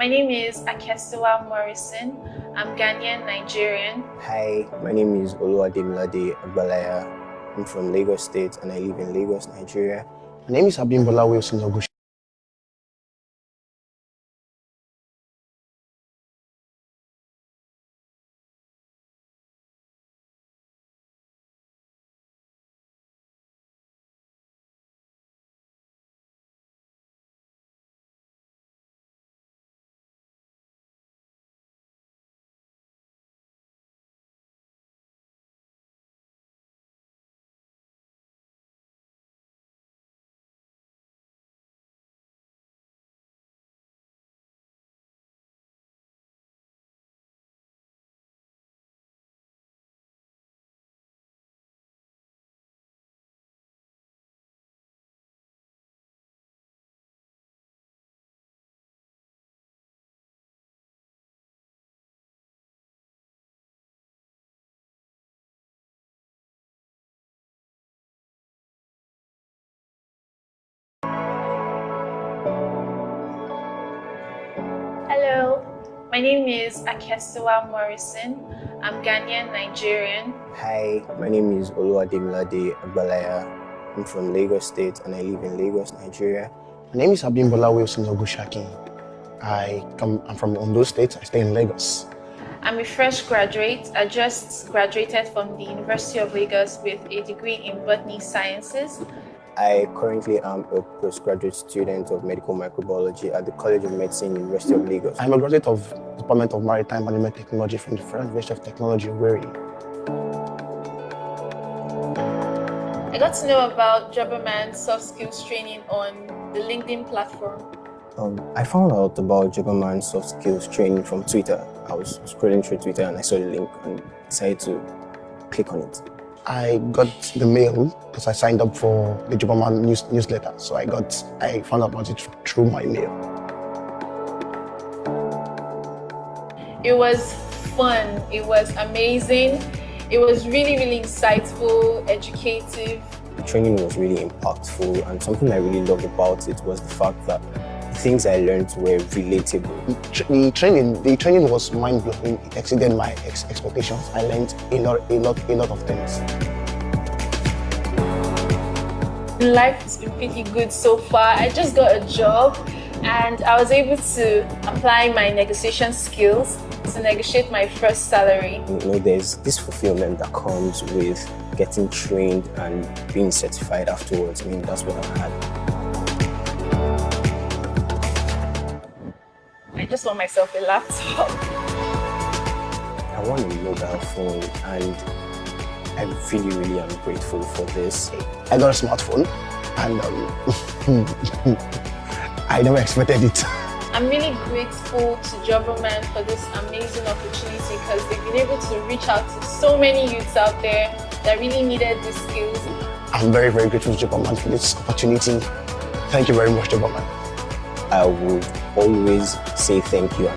My name is Akestiwa Morrison. I'm Ghanaian Nigerian. Hi, my name is Oluwademilade Agbalaya. I'm from Lagos State and I live in Lagos, Nigeria. My name is Abimbola Wilson Ogush. Hello, my name is Akestiwa Morrison. I'm Ghanaian Nigerian. Hi, my name is Oluwademilade Agbalaya. I'm from Lagos State and I live in Lagos, Nigeria. My name is Abimbola Wilson Ogushaki. I'm from Ondo State. I stay in Lagos. I'm a fresh graduate. I just graduated from the University of Lagos with a degree in Botany Sciences. I currently am a postgraduate student of medical microbiology at the College of Medicine, University of Lagos. I'm a graduate of Department of Maritime Management Technology from the Federal University of Technology, Owerri. I got to know about Jobberman soft skills training on the LinkedIn platform. I found out about Jobberman soft skills training from Twitter. I was scrolling through Twitter and I saw the link and decided to click on it. I got the mail because I signed up for the Jobberman newsletter. So I found out about it through my mail. It was fun. It was amazing. It was really, really insightful, educative. The training was really impactful, and something I really loved about it was the fact that the things I learned were relatable. The training was mind-blowing. It exceeded my expectations. I learned a lot of things. Life has been pretty good so far. I just got a job and I was able to apply my negotiation skills to negotiate my first salary. There's this fulfillment that comes with getting trained and being certified afterwards. That's what I had. I just want myself a laptop. I want a mobile phone and I really am grateful for this. I got a smartphone and I never expected it. I'm really grateful to Jobberman for this amazing opportunity because they've been able to reach out to so many youths out there that really needed these skills. I'm very, very grateful to Jobberman for this opportunity. Thank you very much, Jobberman. I would always say thank you.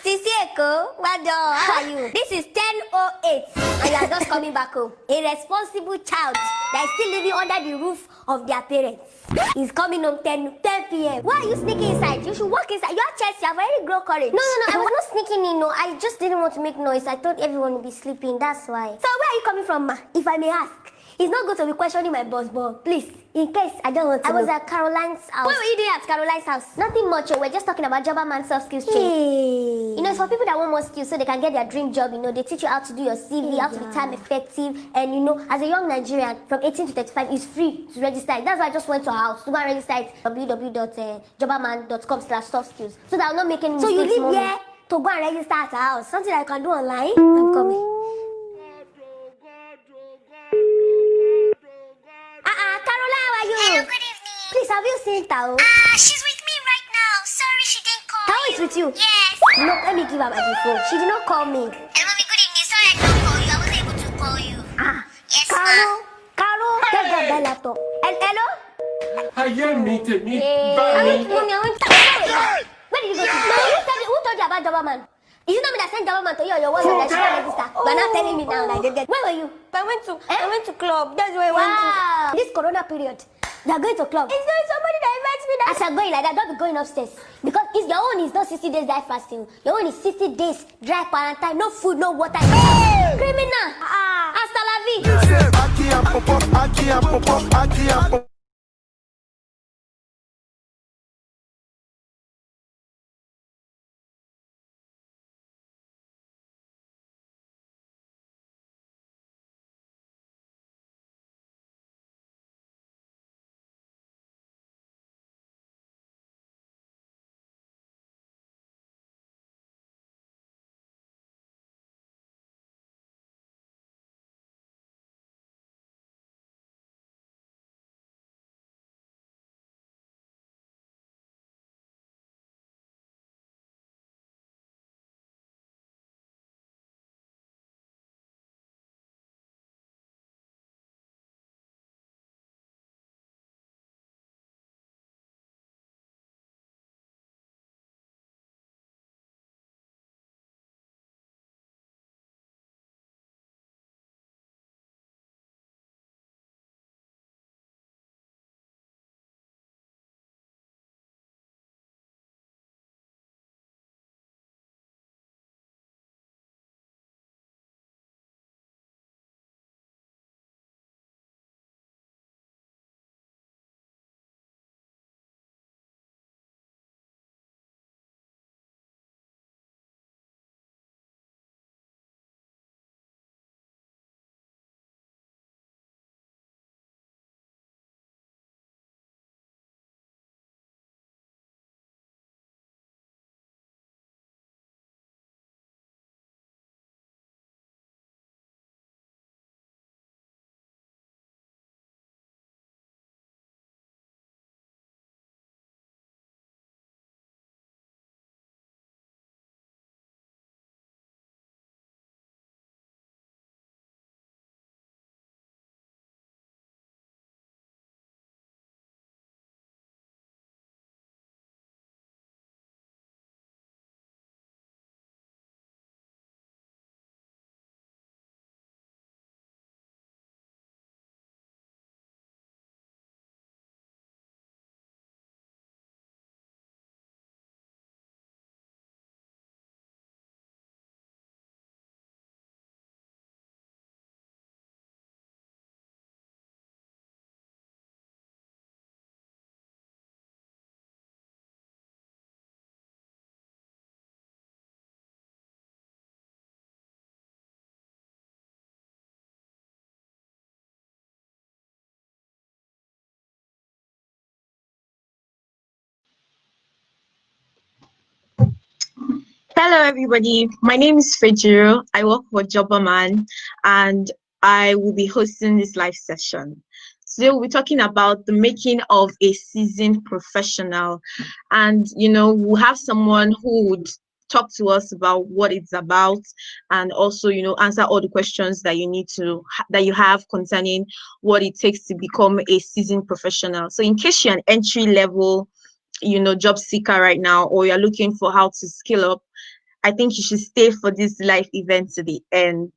Sisieko, madam, how are you? This is 10:08 and you are just coming back home. A responsible child that is still living under the roof of their parents is coming home 10 p.m. Why are you sneaking inside? You should walk inside. You have chest, you have very grown courage. No, I was not sneaking in. No, I just didn't want to make noise. I thought everyone would be sleeping. That's why. So where are you coming from, ma? If I may ask. It's not good to be questioning my boss, but please, in case I don't want to. I was at Caroline's house. What were you doing at Caroline's house? Nothing much. We're just talking about job and soft skills training. You know, it's for people that want more skills so they can get their dream job. You know, they teach you how to do your CV, how to be time effective. And you know, as a young Nigerian from 18 to 35, it's free to register it. That's why I just went to our house to go and register it www.jobaman.com/soft-skills so that I'll not make any mistakes. So you live here to go and register at our house? Something I can do online? I'm coming. Caroline, how are you? Hello, good evening. Please, have you seen Tao? She's with me right now. Sorry she didn't call Tao you. is with you? Yes. No, let me give her my phone. She did not call me. Hey, mommy, good evening. Sorry I didn't call you. I wasn't able to call you. Yes, Caro, get that bell laptop. Hello? Mommy, Mommy, I went to... Where did you go to? No, who told you about Jobberman? Is it not me that sent Jobberman to you or your wife that she can't register? You're not telling me now that I did that. Where were you? I went to club. That's where I went to. This corona period, they are going to club. Is there somebody that invites me? As you're going like that, don't be going upstairs. Because it's your own is not 60 days dry fasting. Your own is 60 days dry quarantine. No food, no water. Criminal. Hasta la vie. Hello, everybody. My name is Fejiro. I work for Jobberman, and I will be hosting this live session. Today, we'll be talking about the making of a seasoned professional, and we'll have someone who would talk to us about what it's about, and also answer all the questions that you have concerning what it takes to become a seasoned professional. So, in case you're an entry level job seeker right now, or you're looking for how to skill up, I think you should stay for this live event to the end.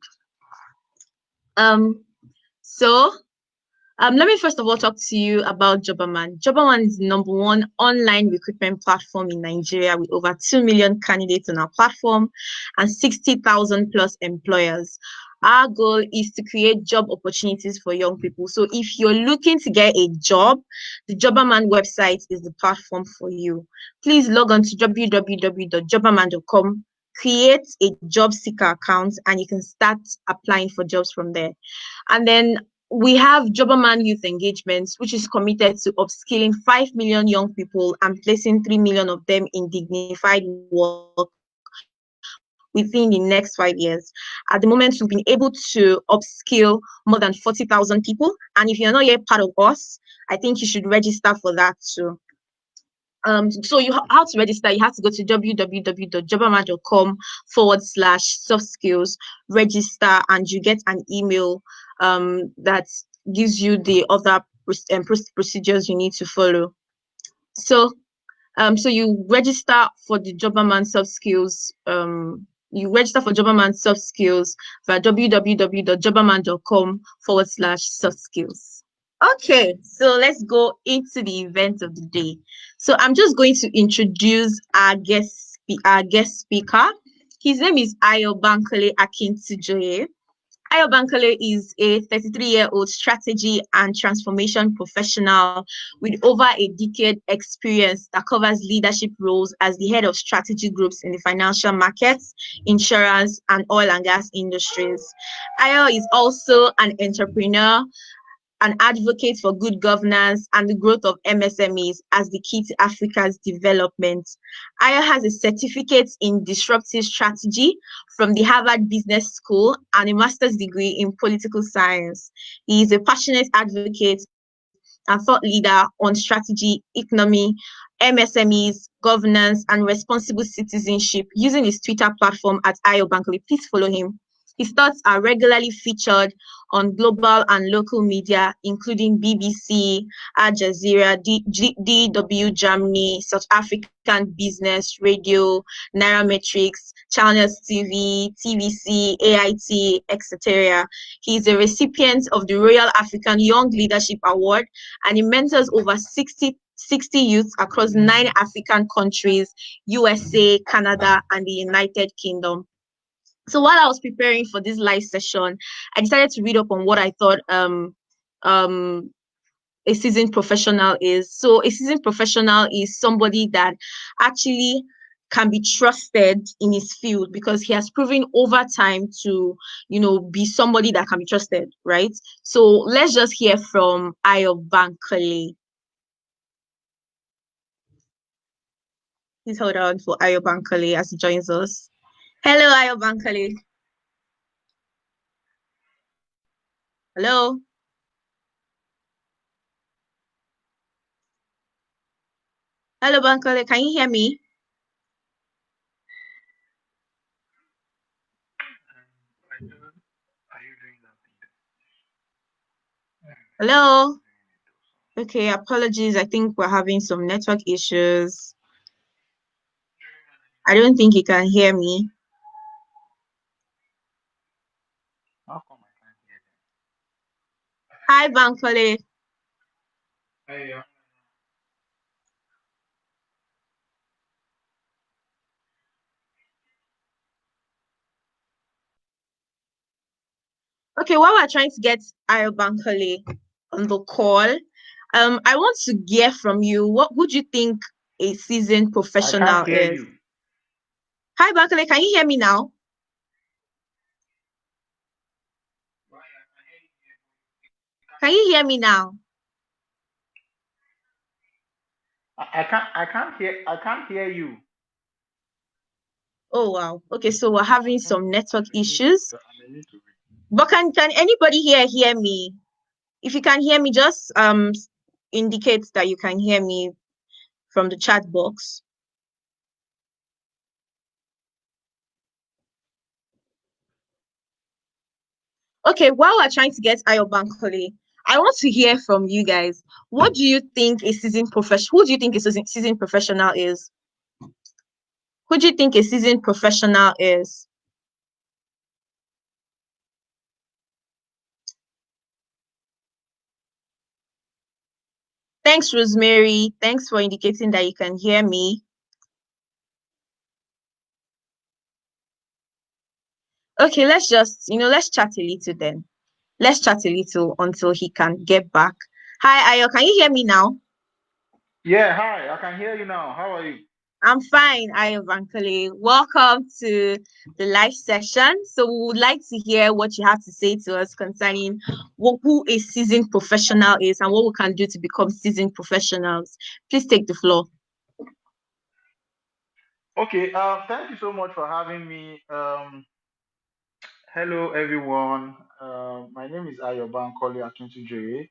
So let me first of all talk to you about Jobberman. Jobberman is the #1 online recruitment platform in Nigeria with over 2 million candidates on our platform and 60,000 plus employers. Our goal is to create job opportunities for young people. So if you're looking to get a job, the Jobberman website is the platform for you. Please log on to www.jobberman.com, create a job seeker account, and you can start applying for jobs from there. And then we have Jobberman Youth Engagements, which is committed to upskilling 5 million young people and placing 3 million of them in dignified work within the next 5 years. At the moment, we've been able to upskill more than 40,000 people. And if you're not yet part of us, I think you should register for that too. So how to register? You have to go to www.jobberman.com/soft skills, register, and you get an email that gives you the other procedures you need to follow. So you register for the Jobberman soft skills. You register for Jobberman soft skills via www.jobberman.com/soft skills. Okay, so let's go into the event of the day. So I'm just going to introduce our guest speaker. His name is Ayo Bankole Akintijoye. Ayo Bankole is a 33-year-old strategy and transformation professional with over a decade experience that covers leadership roles as the head of strategy groups in the financial markets, insurance, and oil and gas industries. Ayo is also an entrepreneur, an advocate for good governance and the growth of MSMEs as the key to Africa's development. Ayo has a certificate in disruptive strategy from the Harvard Business School and a master's degree in political science. He is a passionate advocate and thought leader on strategy, economy, MSMEs, governance, and responsible citizenship using his Twitter platform at Ayo Bankole. Please follow him. His thoughts are regularly featured on global and local media, including BBC, Al Jazeera, DW Germany, South African Business Radio, Nairametrics, Channels TV, TVC, AIT, etc. He is a recipient of the Royal African Young Leadership Award, and he mentors over 60 youths across 9 African countries, USA, Canada, and the United Kingdom. So while I was preparing for this live session, I decided to read up on what I thought a seasoned professional is. So a seasoned professional is somebody that actually can be trusted in his field because he has proven over time to, be somebody that can be trusted, right? So let's just hear from Ayo Bankole. Please hold on for Ayo Bankole as he joins us. Hello, Ayo Bankole. Hello. Hello, Bankole. Can you hear me? Hello. Okay, apologies. I think we're having some network issues. I don't think you can hear me. Hi, Bankole. Okay, while we're trying to get Ayo Bankole on the call, I want to hear from you. What would you think a seasoned professional is? You. Hi, Bankole. Can you hear me now? Can you hear me now? I can't hear you. Oh wow. Okay, so we're having some network issues. But can anybody here hear me? If you can hear me, just indicate that you can hear me from the chat box. Okay, while we're trying to get Ayo Bankole, I want to hear from you guys. What do you think a seasoned professional? Who do you think a seasoned professional is? Who do you think a seasoned professional is? Thanks, Rosemary. Thanks for indicating that you can hear me. Okay, let's chat a little then. Let's chat a little until he can get back. Hi, Ayo, can you hear me now? Yeah, hi. I can hear you now. How are you? I'm fine, Ayo Bankole. Welcome to the live session. So we would like to hear what you have to say to us concerning who a seasoned professional is and what we can do to become seasoned professionals. Please take the floor. Okay. Thank you so much for having me. Hello, everyone. My name is Ayoban Koli Akintujoye.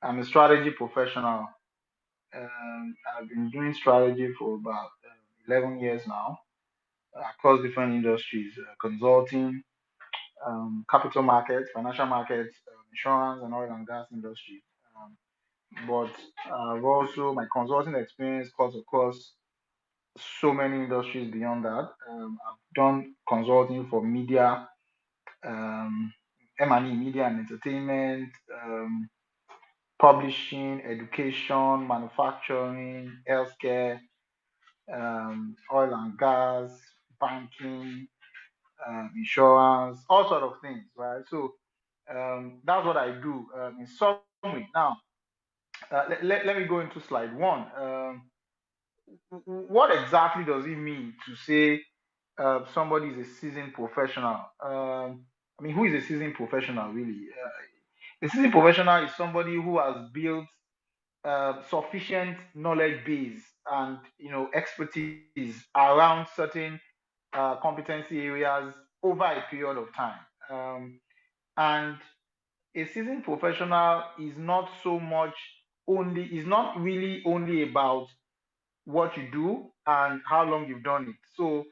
I'm a strategy professional. I've been doing strategy for about 11 years now across different industries, consulting, capital markets, financial markets, insurance, and oil and gas industry. Um, but I've also, my consulting experience cuts across so many industries beyond that. I've done consulting for media, um, M&E, media and entertainment, publishing, education, manufacturing, healthcare, oil and gas, banking, insurance, all sort of things, right? So that's what I do in summary. Now, let me go into slide one. What exactly does it mean to say somebody is a seasoned professional? I mean, who is a seasoned professional really? A seasoned professional is somebody who has built sufficient knowledge base and expertise around certain competency areas over a period of time. And a seasoned professional is not so much only is not really only about what you do and how long you've done it. So,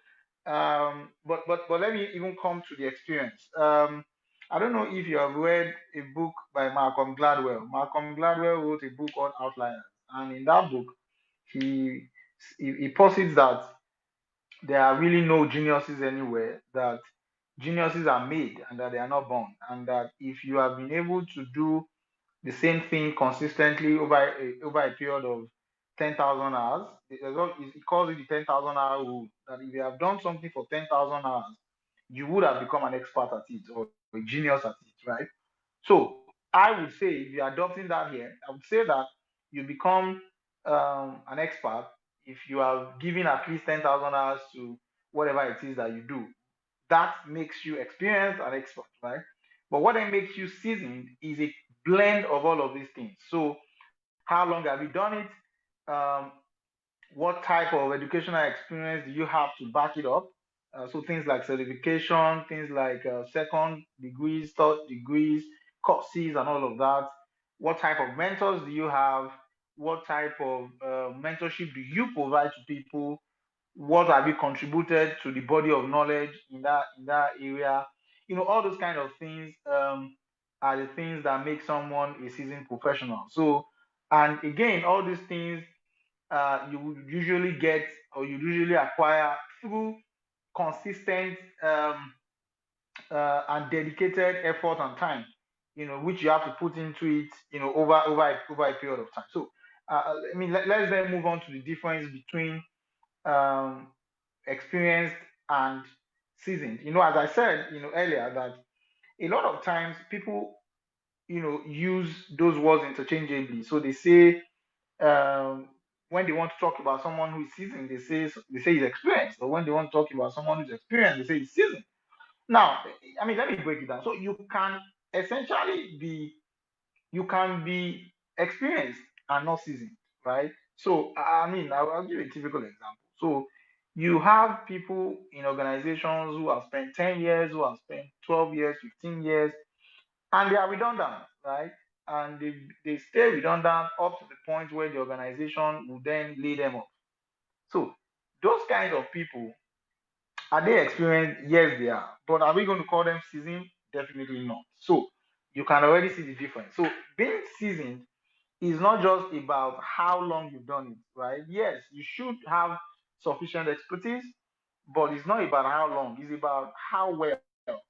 but let me even come to the experience. I don't know if you have read a book by Malcolm Gladwell. Malcolm Gladwell wrote a book called Outliers, and in that book, he he posits that there are really no geniuses anywhere. That geniuses are made, and that they are not born, and that if you have been able to do the same thing consistently over a period of 10,000 hours. He calls it the 10,000 hour rule. That if you have done something for 10,000 hours, you would have become an expert at it or a genius at it, right? So I would say if you're adopting that here, I would say that you become an expert if you are giving at least 10,000 hours to whatever it is that you do. That makes you experienced and expert, right? But what then makes you seasoned is a blend of all of these things. So, how long have you done it? What type of educational experience do you have to back it up? So things like certification, things like second degrees, third degrees, courses, and all of that. What type of mentors do you have? What type of mentorship do you provide to people? What have you contributed to the body of knowledge in that area? All those kind of things are the things that make someone a seasoned professional. So, and again, all these things you would usually get or you usually acquire through consistent and dedicated effort and time, which you have to put into it, over a period of time. So, I mean, let's then move on to the difference between um, experienced and seasoned. As I said, earlier that a lot of times people, use those words interchangeably. So they say um, when they want to talk about someone who is seasoned, they say he's experienced. But when they want to talk about someone who's experienced, they say he's seasoned. Now, I mean, let me break it down. So essentially be you can be experienced and not seasoned, right? So I mean, I'll give a typical example. So you have people in organizations who have spent 10 years, who have spent 12 years, 15 years, and they are redundant, right? And they stay redundant up to the point where the organization will then lay them off. So those kind of people, are they experienced? Yes, they are. But are we going to call them seasoned? Definitely not. So you can already see the difference. So being seasoned is not just about how long you've done it, right? Yes, you should have sufficient expertise, but it's not about how long, it's about how well.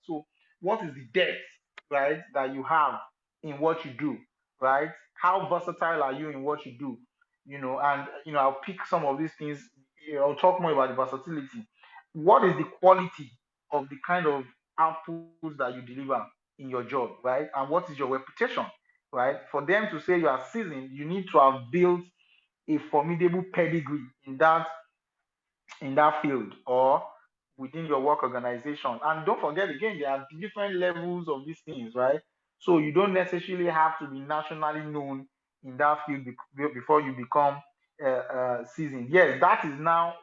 So, what is the depth, right, that you have in what you do, right? How versatile are you in what you do? And I'll pick some of these things. I'll talk more about the versatility. What is the quality of the kind of outputs that you deliver in your job, right? And what is your reputation, right? For them to say you are seasoned, you need to have built a formidable pedigree in that field or within your work organization. And don't forget, again, there are different levels of these things, right? So you don't necessarily have to be nationally known in that field before you become seasoned. Yes, that is now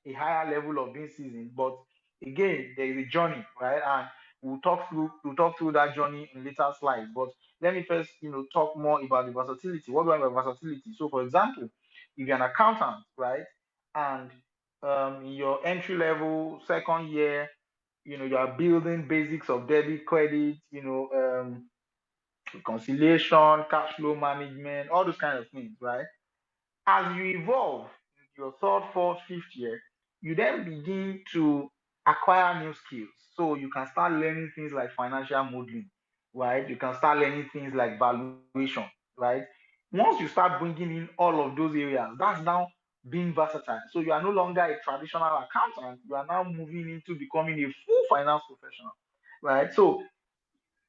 a higher level of being seasoned, but again, there is a journey, right? And we'll talk through that journey in later slides. But let me first, talk more about the versatility. What do I mean by versatility? So, for example, if you're an accountant, right, and in your entry level second year, you are building basics of debit, credit, reconciliation, cash flow management, all those kind of things, right? As you evolve in your third, fourth, fifth year, you then begin to acquire new skills. So you can start learning things like financial modeling, right? You can start learning things like valuation, right? Once you start bringing in all of those areas, that's now being versatile. So you are no longer a traditional accountant, you are now moving into becoming a full finance professional, right? So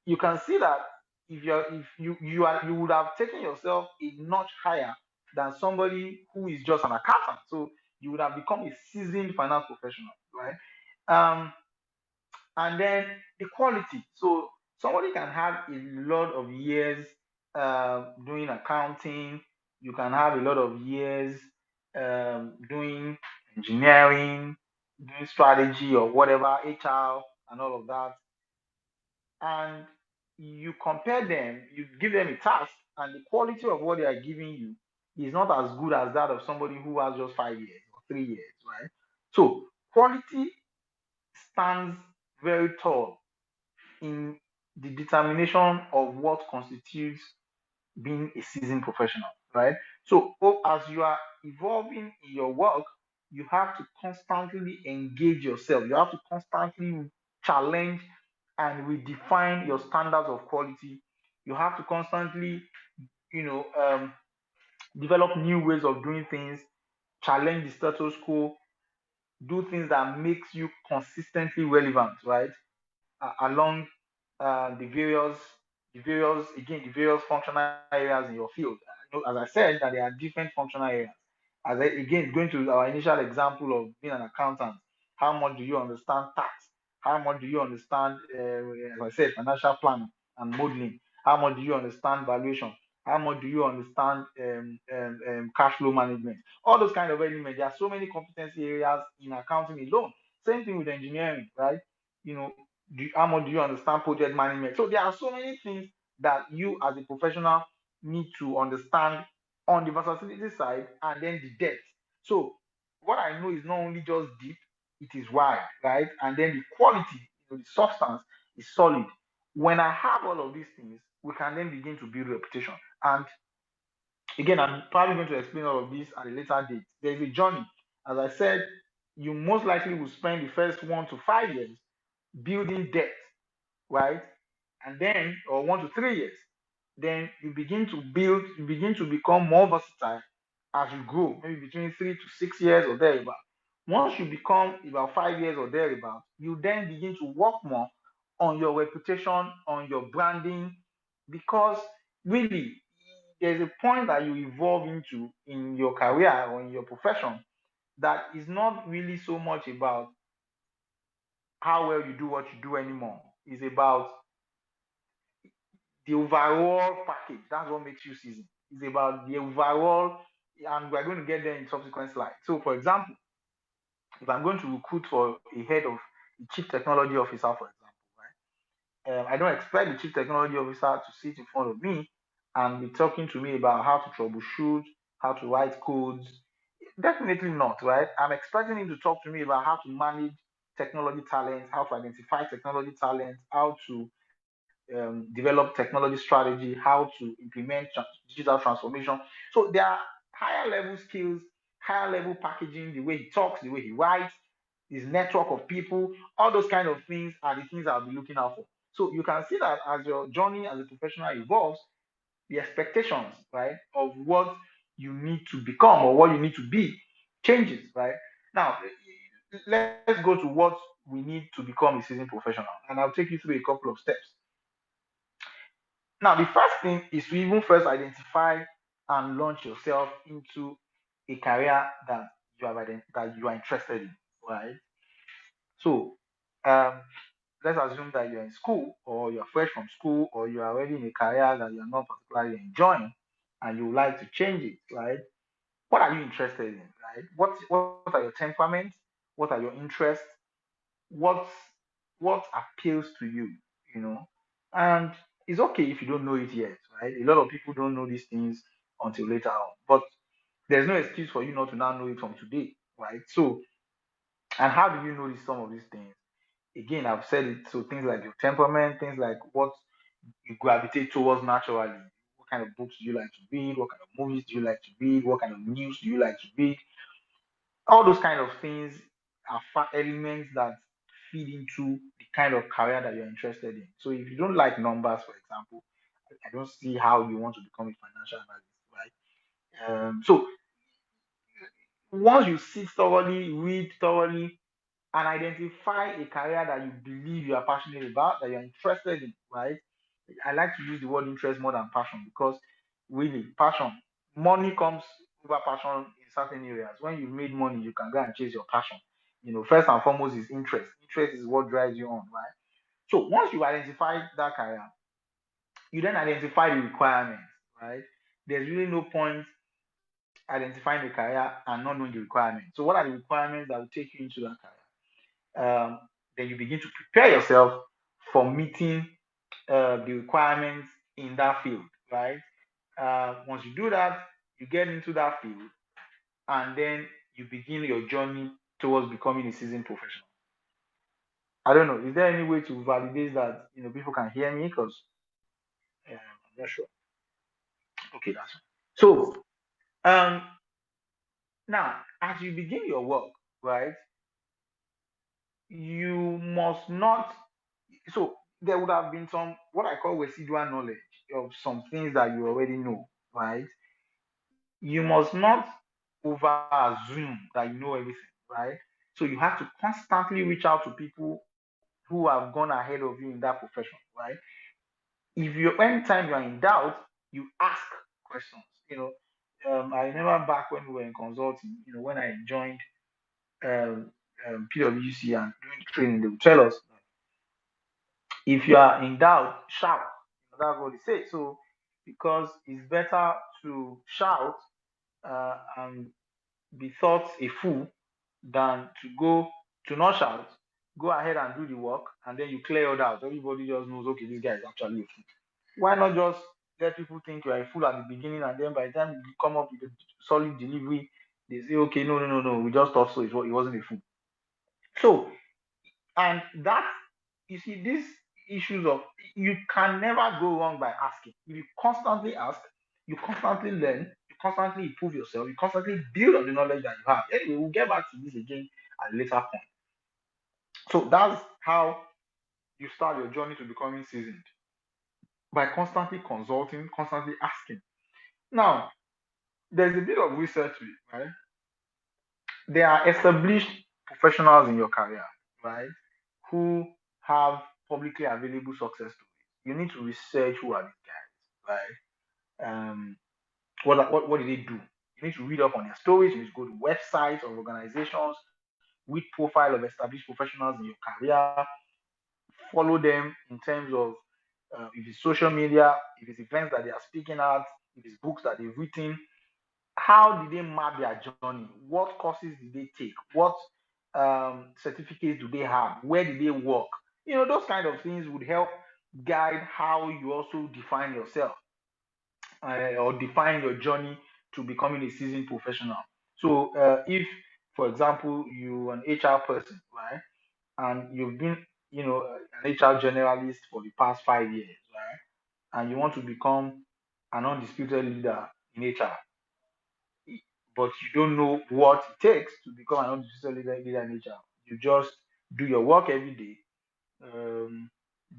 you can see that if you would have taken yourself a notch higher than somebody who is just an accountant. So you would have become a seasoned finance professional, right? And then the quality. So somebody can have a lot of years doing accounting. You can have a lot of years doing engineering, doing strategy or whatever, HR and all of that, and you compare them, you give them a task, and the quality of what they are giving you is not as good as that of somebody who has just 5 years or 3 years, right? So quality stands very tall in the determination of what constitutes being a seasoned professional, right? So as you are evolving in your work, you have to constantly engage yourself. You have to constantly challenge and redefine your standards of quality. You have to constantly, you know, um, develop new ways of doing things, challenge the status quo, do things that makes you consistently relevant, right? Along the various functional areas in your field. As I said, that there are different functional areas. Again, going to our initial example of being an accountant, how much do you understand tax? How much do you understand, as I said, financial planning and modeling? How much do you understand valuation? How much do you understand cash flow management? All those kind of elements. There are so many competency areas in accounting alone. Same thing with engineering, right? You know, how much do you understand project management? So there are so many things that you as a professional need to understand on the versatility side and then the depth. So what I know is not only just deep, it is wide, right? And then the quality, the substance is solid. When I have all of these things, we can then begin to build reputation. And again, I'm probably going to explain all of this at a later date. There's a journey. As I said, you most likely will spend the first 1 to 5 years building depth, right? And then, or 1 to 3 years, then you begin to become more versatile as you grow, maybe between 3 to 6 years or thereabout. Once you become about 5 years or thereabout, you then begin to work more on your reputation, on your branding, because really, there's a point that you evolve into in your career or in your profession that is not really so much about how well you do what you do anymore. It's about the overall package. That's what makes you seasoned. It's about the overall, and we're going to get there in subsequent slides. So, for example, if I'm going to recruit for a head of a chief technology officer, for example, right? I don't expect the chief technology officer to sit in front of me and be talking to me about how to troubleshoot, how to write codes. Definitely not, right? I'm expecting him to talk to me about how to manage technology talent, how to identify technology talent, how to develop technology strategy, how to implement digital transformation. So there are higher level skills, higher level packaging, the way he talks, the way he writes, his network of people, all those kind of things are the things I'll be looking out for. So you can see that as your journey as a professional evolves, the expectations, right, of what you need to become or what you need to be changes, right? Now, let's go to what we need to become a seasoned professional, and I'll take you through a couple of steps. Now, the first thing is to even first identify and launch yourself into a career that that you are interested in, right? So, um, let's assume that you're in school or you're fresh from school or you're already in a career that you're not particularly enjoying and you would like to change it, right? What are you interested in, right? What are your temperaments? What are your interests? What what appeals to you, you know? And it's okay if you don't know it yet, right? A lot of people don't know these things until later on. But there's no excuse for you not to now know it from today, right? So, and how do you notice some of these things? Again, I've said it. So things like your temperament, things like what you gravitate towards naturally. What kind of books do you like to read? What kind of movies do you like to read? What kind of news do you like to read? All those kind of things are elements that feed into the kind of career that you're interested in. So if you don't like numbers, for example, I don't see how you want to become a financial analyst, right? So once you sit thoroughly, read thoroughly, and identify a career that you believe you are passionate about, that you're interested in, right? I like to use the word interest more than passion because really, passion, money comes over passion in certain areas. When you've made money, you can go and chase your passion. First and foremost is interest. Interest is what drives you on, right? So once you identify that career, you then identify the requirements, right? There's really no point identifying the career and not knowing the requirements. So what are the requirements that will take you into that career? Then you begin to prepare yourself for meeting the requirements in that field, right? Once you do that, you get into that field, and then you begin your journey towards becoming a seasoned professional. I don't know. Is there any way to validate that? People can hear me because I'm not sure. Okay, that's fine. So, um, now as you begin your work, right, you must not. So there would have been some what I call residual knowledge of some things that you already know, right? You must not over assume that you know everything, right? So you have to constantly reach out to people who have gone ahead of you in that profession, right? If you anytime you are in doubt, you ask questions. I remember back when we were in consulting, when I joined um, PwC and doing the training, they would tell us if you are in doubt, shout. That's what they say. So because it's better to shout and be thought a fool than to go to not shout, go ahead and do the work, and then you clear it out. Everybody just knows, okay, this guy is actually a fool. Why not just let people think you are a fool at the beginning, and then by the time you come up with a solid delivery, they say, okay, no, we just thought so. He wasn't a fool. So, and that you see, these issues of you can never go wrong by asking. If you constantly ask, you constantly learn, you constantly improve yourself, you constantly build on the knowledge that you have. Anyway, we'll get back to this again at a later point. So that's how you start your journey to becoming seasoned by constantly consulting, constantly asking. Now, there's a bit of research to it, right? There are established professionals in your career, right, who have publicly available success stories. You need to research who are these guys, right? What did they do? You need to read up on their stories. You need to go to websites of organizations, read profile of established professionals in your career, follow them in terms of if it's social media, if it's events that they are speaking at, if it's books that they've written. How did they map their journey? What courses did they take? What certificates do they have? Where did they work? Those kind of things would help guide how you also define yourself or define your journey to becoming a seasoned professional. So, if, for example, you're an HR person, right, and an HR generalist for the past 5 years, right? And you want to become an undisputed leader in HR, but you don't know what it takes to become an undisputed leader in HR. You just do your work every day, um,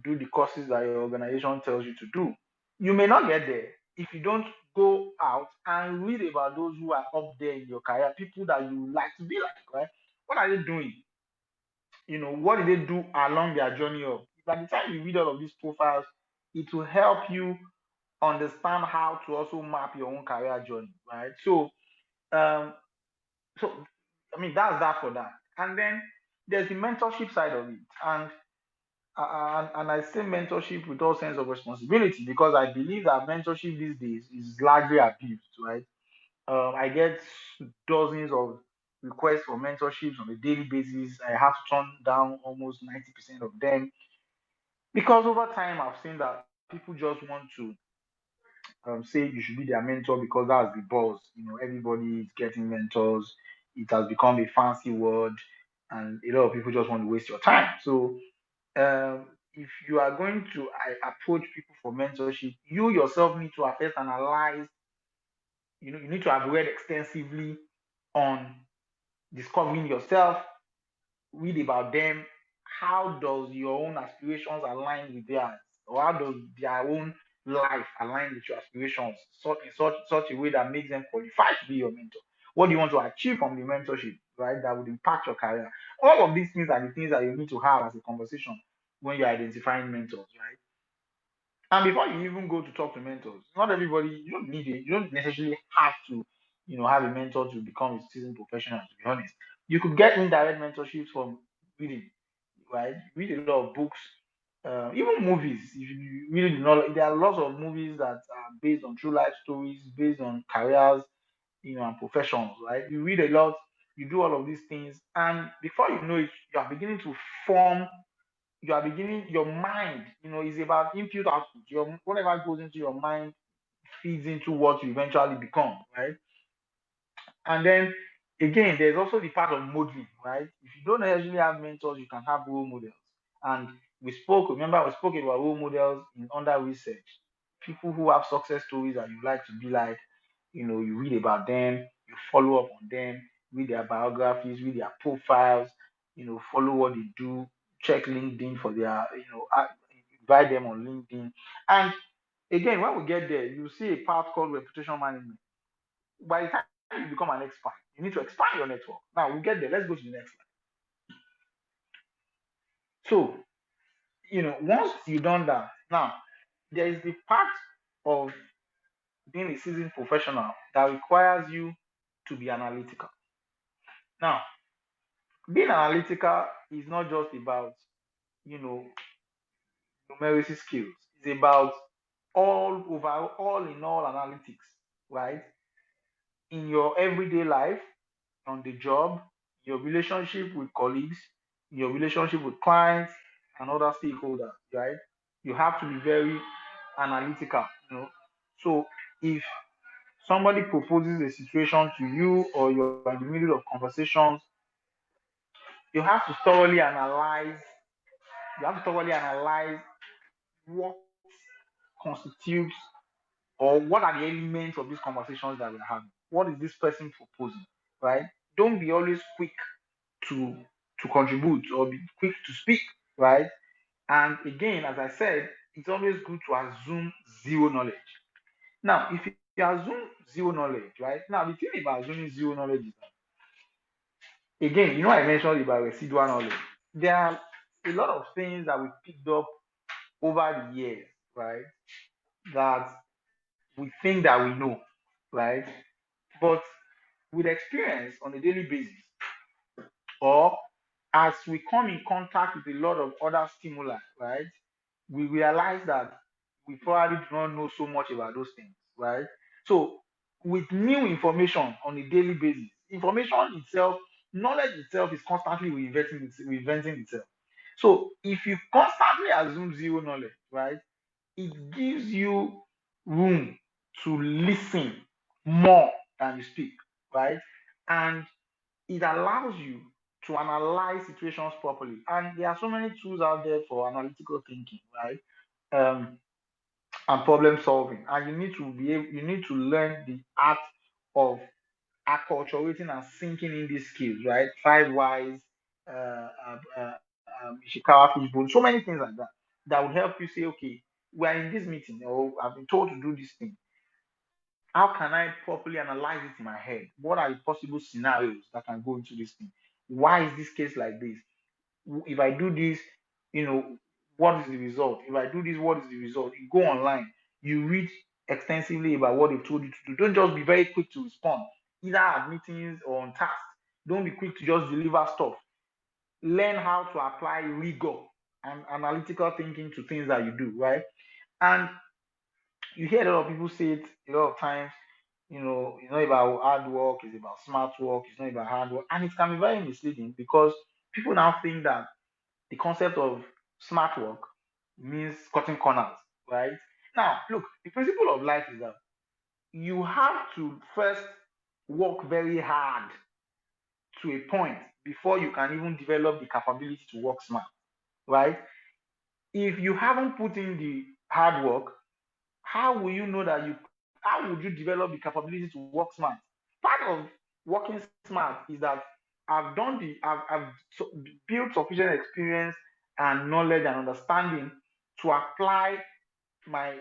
do the courses that your organization tells you to do. You may not get there if you don't go out and read about those who are up there in your career, people that you like to be like, right? What are they doing? What did they do along their journey of? By the time you read all of these profiles, it will help you understand how to also map your own career journey, right? Um, so I mean that's that for that. And then there's the mentorship side of it, and I say mentorship with all sense of responsibility because I believe that mentorship these days is largely abused, right? I get dozens of requests for mentorships on a daily basis. I have to turn down almost 90% of them because over time I've seen that people just want to say you should be their mentor because that's the buzz. Everybody is getting mentors. It has become a fancy word, and a lot of people just want to waste your time. So, if you are going to approach people for mentorship, you yourself need to first analyze. You need to have read extensively on discovering yourself, read about them. How does your own aspirations align with theirs, or how does their own life align with your aspirations, such a way that makes them qualified to be your mentor? What do you want to achieve from the mentorship, right? That would impact your career. All of these things are the things that you need to have as a conversation when you're identifying mentors, right? And before you even go to talk to mentors, not everybody, you don't need it. You don't necessarily have to, have a mentor to become a seasoned professional, to be honest. You could get indirect mentorships from reading, right? Read a lot of books, even movies. If you really do not, there are lots of movies that are based on true life stories, based on careers, and professions, right? You read a lot, you do all of these things, and before you know it, you are beginning to form your mind, is about input output. Your whatever goes into your mind feeds into what you eventually become, right? And then again, there's also the part of modeling, right? If you don't necessarily have mentors, you can have role models. And remember, we spoke about role models in under research. People who have success stories that you like to be like, you read about them, you follow up on them, read their biographies, read their profiles, follow what they do, check LinkedIn for their, invite them on LinkedIn. And again, when we get there, you see a part called reputation management. By the time you become an expert, you need to expand your network. Now we'll get there. Let's go to the next slide. So, once you've done that, now there is the part of being a seasoned professional that requires you to be analytical. Now, being analytical is not just about, you know, numeracy skills. It's about all in all analytics, right? In your everyday life, on the job, your relationship with colleagues, your relationship with clients and other stakeholders, right? You have to be very analytical. So if somebody proposes a situation to you or you're in the middle of conversations, you have to thoroughly analyze, what constitutes or what are the elements of these conversations that we're having. What is this person proposing, right? Don't be always quick to contribute or be quick to speak, right? And again, as I said, it's always good to assume zero knowledge. Now, if you assume zero knowledge, right? Now, the thing about assuming zero knowledge is that, again, I mentioned about residual knowledge. There are a lot of things that we picked up over the years, right? That we think that we know, right? But with experience on a daily basis, or as we come in contact with a lot of other stimuli, right, we realize that we probably do not know so much about those things, right? So, with new information on a daily basis, knowledge itself is constantly reinventing itself. So, if you constantly assume zero knowledge, right, it gives you room to listen more than you speak, right? And it allows you to analyze situations properly. And there are so many tools out there for analytical thinking, right? And problem solving. And you need to learn the art of acculturating and sinking in these skills, right? Five whys, Ishikawa fishbone, so many things like that that would help you say, okay, we're in this meeting, or I've been told to do this thing. How can I properly analyze it in my head? What are the possible scenarios that can go into this thing? Why is this case like this? If I do this, what is the result? If I do this, what is the result? You go online, you read extensively about what they've told you to do. Don't just be very quick to respond, either at meetings or on tasks. Don't be quick to just deliver stuff. Learn how to apply rigor and analytical thinking to things that you do, right? And you hear a lot of people say it a lot of times, it's not about hard work, it's about smart work, it's not about hard work. And it can be very misleading because people now think that the concept of smart work means cutting corners, right? Now, look, the principle of life is that you have to first work very hard to a point before you can even develop the capability to work smart, right? If you haven't put in the hard work, how will you know that how would you develop the capability to work smart? Part of working smart is that I've built sufficient experience and knowledge and understanding to apply my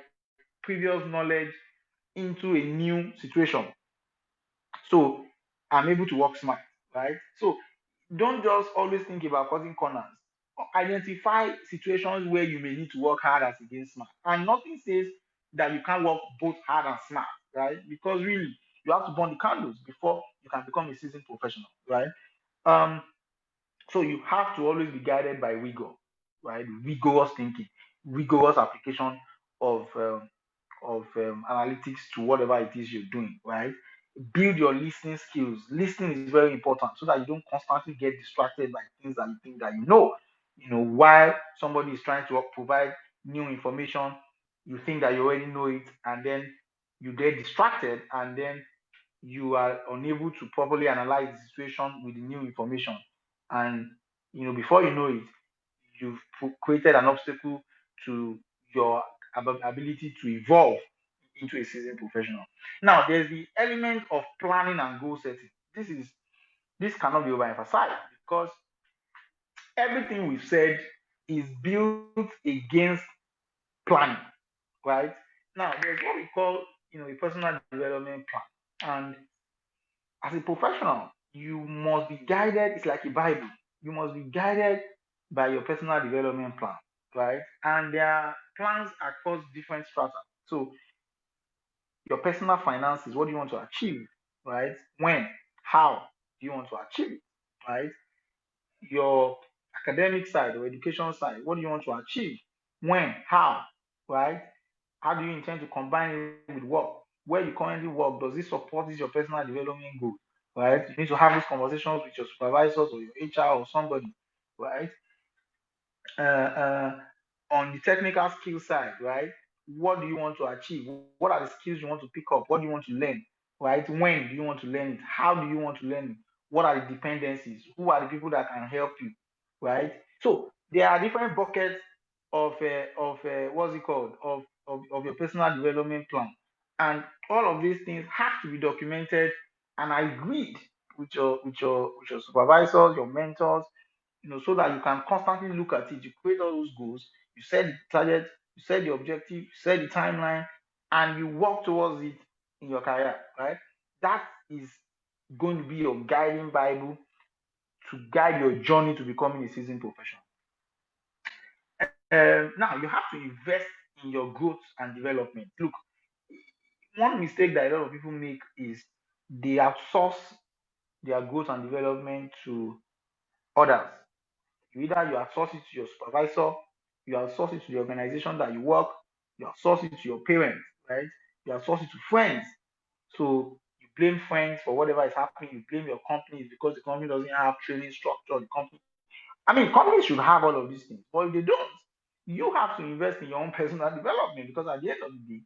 previous knowledge into a new situation. So I'm able to work smart, right? So don't just always think about cutting corners. Identify situations where you may need to work hard as against smart. And nothing says that you can't work both hard and smart, right? Because really, you have to burn the candles before you can become a seasoned professional, right? Um, so you have to always be guided by rigor, right? Rigorous thinking, rigorous application of analytics to whatever it is you're doing, right? Build your listening skills. Listening is very important so that you don't constantly get distracted by things that you think that you know. While somebody is trying to provide new information, you think that you already know it, and then you get distracted, and then you are unable to properly analyze the situation with the new information. And before you know it, you've created an obstacle to your ability to evolve into a seasoned professional. Now, there's the element of planning and goal setting. This cannot be overemphasized because everything we've said is built against planning, right? Now, there's what we call, a personal development plan. And as a professional, you must be guided. It's like a Bible. You must be guided by your personal development plan, right? And there are plans across different strata. So your personal finances, what do you want to achieve, right? When, how do you want to achieve it, right? Your academic side or education side, what do you want to achieve? When, how, right? How do you intend to combine it with work? Where you currently work, does it support your personal development goal? Right? You need to have these conversations with your supervisors or your HR or somebody, right? Uh, uh, on the technical skill side, right? What do you want to achieve? What are the skills you want to pick up? What do you want to learn? Right? When do you want to learn it? How do you want to learn it? What are the dependencies? Who are the people that can help you? Right? So there are different buckets of what's it called of your personal development plan, and all of these things have to be documented and agreed with your supervisors, your mentors, so that you can constantly look at it. You create all those goals, you set the target, you set the objective, you set the timeline, and you work towards it in your career, right? That is going to be your guiding Bible to guide your journey to becoming a seasoned professional. Now, you have to invest in your growth and development. Look, one mistake that a lot of people make is they outsource their growth and development to others. Either you outsource it to your supervisor, you outsource it to the organization that you work, you outsource it to your parents, right? You outsource it to friends. So you blame friends for whatever is happening. You blame your companies because the company doesn't have training structure. The company, I mean, companies should have all of these things, but if they don't, you have to invest in your own personal development because at the end of the day,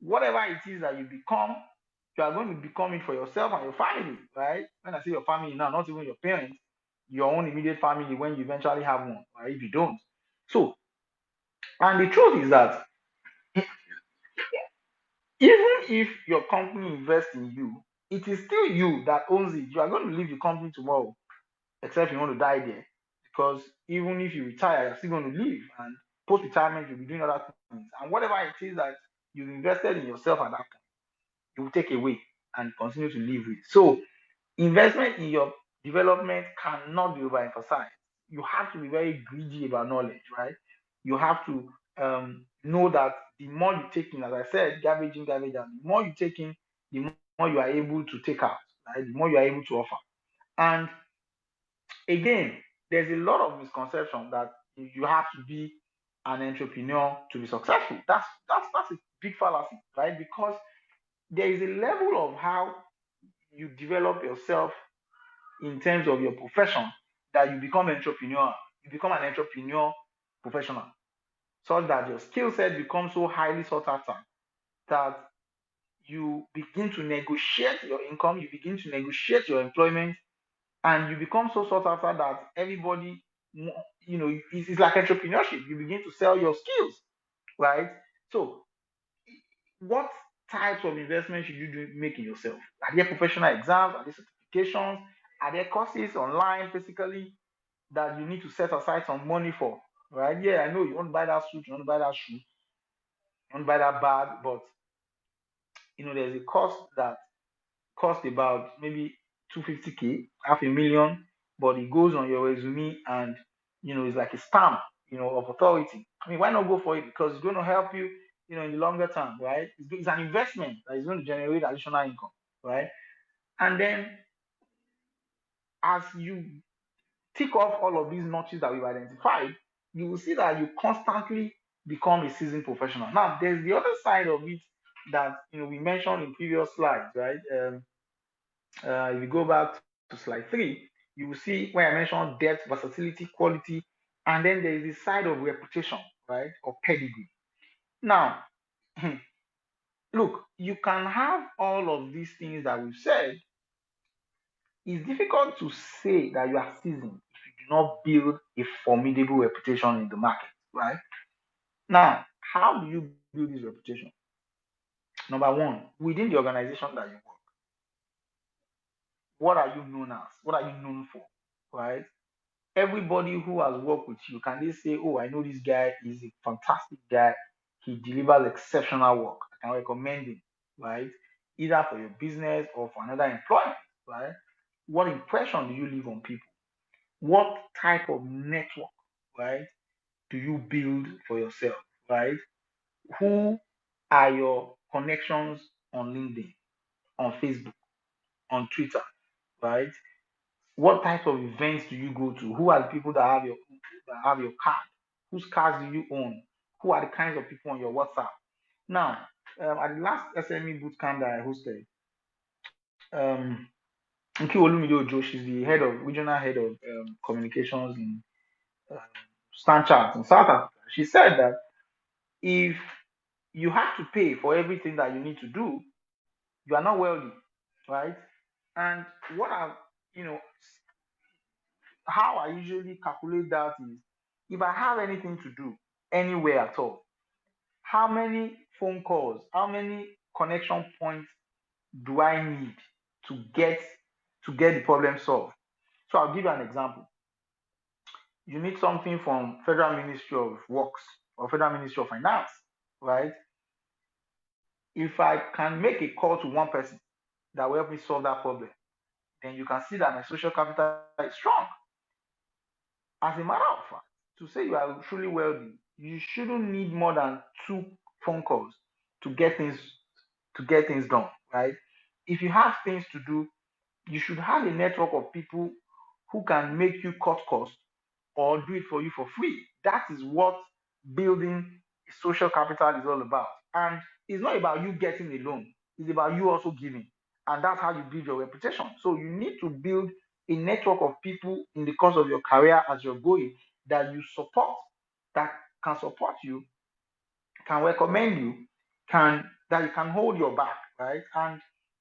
whatever it is that you become, you are going to become it for yourself and your family, right? When I say your family now, not even your parents, your own immediate family when you eventually have one, or if you don't. So, and the truth is that even if your company invests in you, it is still you that owns it. You are going to leave the company tomorrow, except you want to die there. Because even if you retire, you're still going to live, and post retirement, you'll be doing other things. And whatever it is that you've invested in yourself at that point, you will take away and continue to live with. So, investment in your development cannot be overemphasized. You have to be very greedy about knowledge, right? You have to know that the more you take in, as I said, garbage in, garbage out, the more you take in, the more you are able to take out, right? The more you are able to offer. And again, there's a lot of misconception that you have to be an entrepreneur to be successful. That's a big fallacy, right? Because there is a level of how you develop yourself in terms of your profession that you become entrepreneur. You become an entrepreneur professional, such that your skill set becomes so highly sought after that you begin to negotiate your income, you begin to negotiate your employment, and you become so sought after that everybody, it's like entrepreneurship. You begin to sell your skills, right? So, what types of investment should you make in yourself? Are there professional exams? Are there certifications? Are there courses online, physically, that you need to set aside some money for? Right? Yeah, I know you want to buy that suit, you want to buy that shoe, you want to buy that bag, but there's a cost that cost about maybe 250K, half a million, but it goes on your resume and it's like a stamp, of authority. I mean, why not go for it? Because it's going to help you, in the longer term, right? It's an investment that is going to generate additional income, right? And then as you tick off all of these notches that we've identified, you will see that you constantly become a seasoned professional. Now, there's the other side of it that we mentioned in previous slides, right? If you go back to slide 3, you will see where I mentioned depth, versatility, quality, and then there is the side of reputation, right, or pedigree. Now, look, you can have all of these things that we've said. It's difficult to say that you are seasoned if you do not build a formidable reputation in the market, right? Now, how do you build this reputation? Number one, within the organization that you work, what are you known as? What are you known for, right? Everybody who has worked with you, can they say, oh, I know this guy is a fantastic guy. He delivers exceptional work. I can recommend him, right? Either for your business or for another employment, right? What impression do you leave on people? What type of network, right, do you build for yourself, right? Who are your connections on LinkedIn, on Facebook, on Twitter, right? What type of events do you go to? Who are the people that have your card? Whose cars do you own? Who are the kinds of people on your WhatsApp? Now, at the last SME bootcamp that I hosted, Nki Olumide Ojo, she's the regional head of communications in um, Stanchart in South Africa. She said that if you have to pay for everything that you need to do, you are not wealthy, right? And what I, you know, how I usually calculate that is if I have anything to do anywhere at all, how many phone calls, how many connection points do I need to get the problem solved? So I'll give you an example. You need something from Federal Ministry of Works or Federal Ministry of Finance, right? If I can make a call to one person that will help me solve that problem, then you can see that my social capital is strong. As a matter of fact, to say you are truly wealthy, you shouldn't need more than 2 phone calls to get things done, right? If you have things to do, you should have a network of people who can make you cut costs or do it for you for free. That is what building social capital is all about. And it's not about you getting a loan, it's about you also giving. And that's how you build your reputation. So you need to build a network of people in the course of your career as you're going that you support, that can support you, can recommend you, that you can hold your back, right? And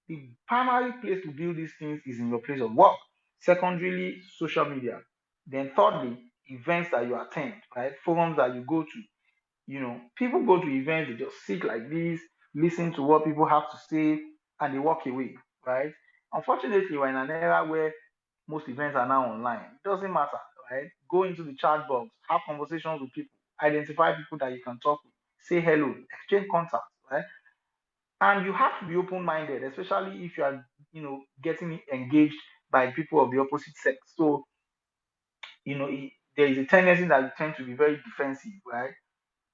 the primary place to build these things is in your place of work. Secondarily, social media. Then thirdly, events that you attend, right? Forums that you go to. People go to events, they just sit like this, listen to what people have to say, and they walk away, right? Unfortunately, we're in an era where most events are now online. It doesn't matter, right? Go into the chat box, have conversations with people, identify people that you can talk with, say hello, exchange contacts, right? And you have to be open-minded, especially if you are, getting engaged by people of the opposite sex. So, there is a tendency that you tend to be very defensive, right?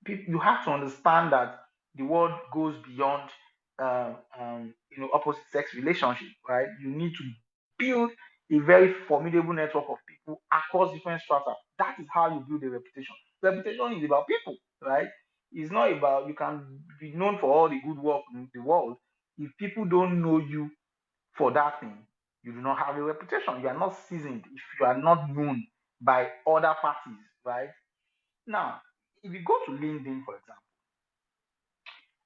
You have to understand that the world goes beyond opposite sex relationship, right? You need to build a very formidable network of people across different strata. That is how you build a reputation. Reputation is about people, right? It's not about, you can be known for all the good work in the world. If people don't know you for that thing, you do not have a reputation. You are not seasoned if you are not known by other parties, right? Now, if you go to LinkedIn, for example,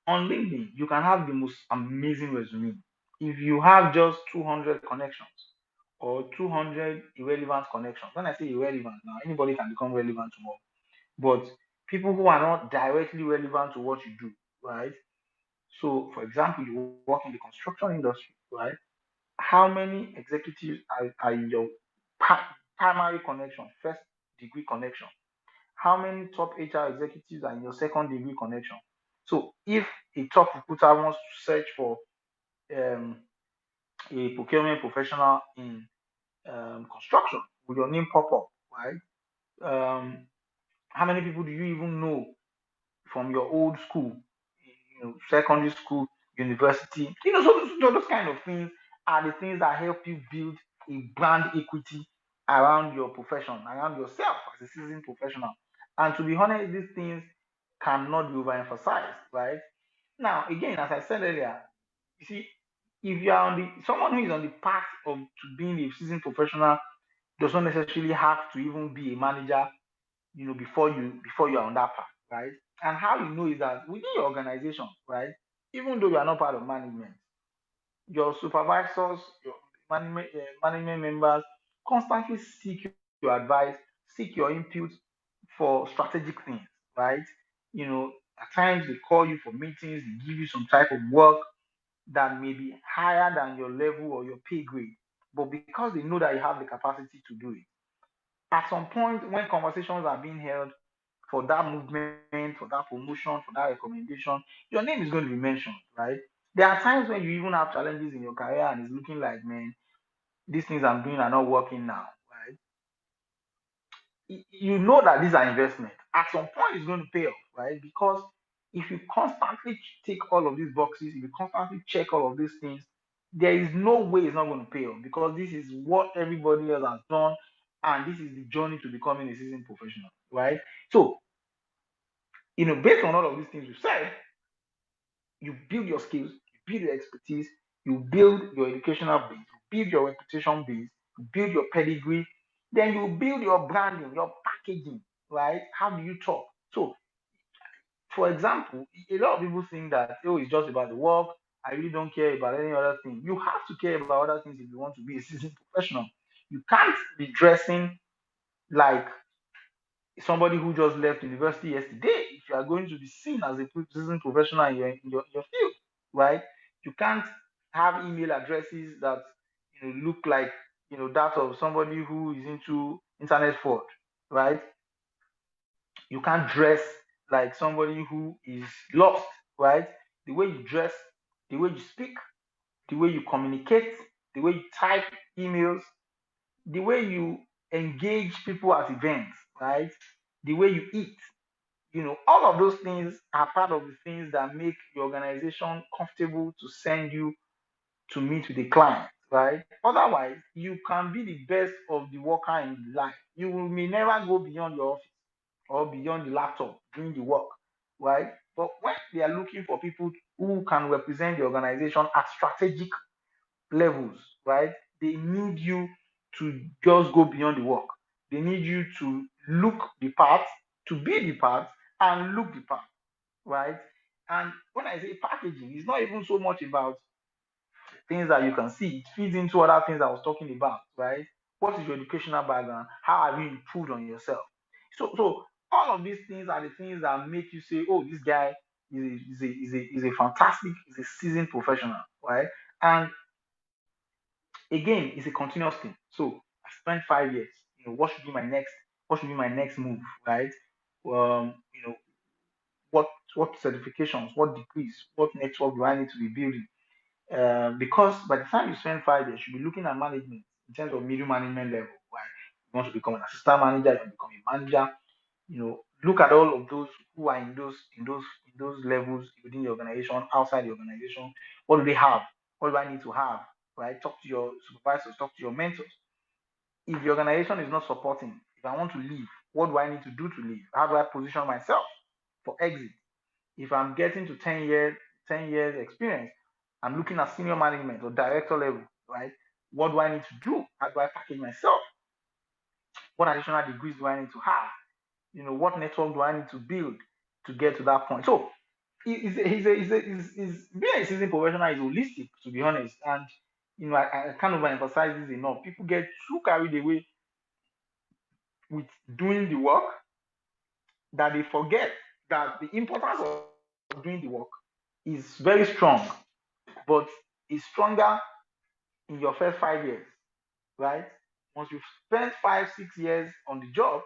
on LinkedIn, you can have the most amazing resume. If you have just 200 connections or 200 irrelevant connections, when I say irrelevant, now anybody can become relevant tomorrow, but people who are not directly relevant to what you do, right? So, for example, you work in the construction industry, right? How many executives are in your primary connection, first degree connection? How many top HR executives are in your second degree connection? So if a top recruiter wants to search for um, a procurement professional in construction, will your name pop up, right? Um, how many people do you even know from your old school, secondary school, university? So those kind of things are the things that help you build a brand equity around your profession, around yourself as a seasoned professional. And to be honest, these things cannot be overemphasized, right? Now, again, as I said earlier, you see, if you are on the someone who is on the path of to being a seasoned professional does not necessarily have to even be a manager, before you are on that path, right? And how you know is that within your organization, right? Even though you are not part of management, your supervisors, your management members constantly seek your advice, seek your input for strategic things, right? At times they call you for meetings, they give you some type of work that may be higher than your level or your pay grade, but because they know that you have the capacity to do it. At some point, when conversations are being held for that movement, for that promotion, for that recommendation, your name is going to be mentioned, right? There are times when you even have challenges in your career and it's looking like, man, these things I'm doing are not working now, right? You know that these are investments. At some point, it's going to pay off, right? Because if you constantly tick all of these boxes, if you constantly check all of these things, there is no way it's not going to pay off because this is what everybody else has done, and this is the journey to becoming a seasoned professional, right? So, based on all of these things we've said, you build your skills, you build your expertise, you build your educational base, you build your reputation base, you build your pedigree, then you build your branding, your packaging, right? How do you talk? So, for example, a lot of people think that, oh, it's just about the work. I really don't care about any other thing. You have to care about other things if you want to be a seasoned professional. You can't be dressing like somebody who just left university yesterday if you are going to be seen as a seasoned professional in your field, right? You can't have email addresses that look like that of somebody who is into internet fraud, right? You can't dress like somebody who is lost, right? The way you dress, the way you speak, the way you communicate, the way you type emails, the way you engage people at events, right? The way you eat, all of those things are part of the things that make your organization comfortable to send you to meet with a client, right? Otherwise, you can be the best of the worker in life. May never go beyond your office or beyond the laptop doing the work, right? But when they are looking for people who can represent the organization at strategic levels, right? They need you to just go beyond the work. They need you to look the part, to be the part, and look the part, right? And when I say packaging, it's not even so much about things that you can see. It feeds into other things I was talking about, right? What is your educational background? How have you improved on yourself? So all of these things are the things that make you say, oh, this guy is a fantastic, is a seasoned professional, right? And again, it's a continuous thing. So I spent 5 years. What should be my next move, right? You know, what what certifications, what degrees, what network do I need to be building? Because by the time you spend 5 years, you should be looking at management in terms of middle management level, right? You want to become an assistant manager, you want to become a manager. Look at all of those who are in those levels within the organization, outside the organization. What do they have? What do I need to have? Right? Talk to your supervisors, talk to your mentors. If the organization is not supporting, if I want to leave, what do I need to do to leave? How do I position myself for exit? If I'm getting to 10 years experience, I'm looking at senior management or director level, right? What do I need to do? How do I package myself? What additional degrees do I need to have? What network do I need to build to get to that point? So being a seasoned professional is holistic, to be honest. And I can't overemphasize this enough. People get too carried away with doing the work that they forget that the importance of doing the work is very strong, but it's stronger in your first 5 years, right? Once you've spent 5, 6 years on the job,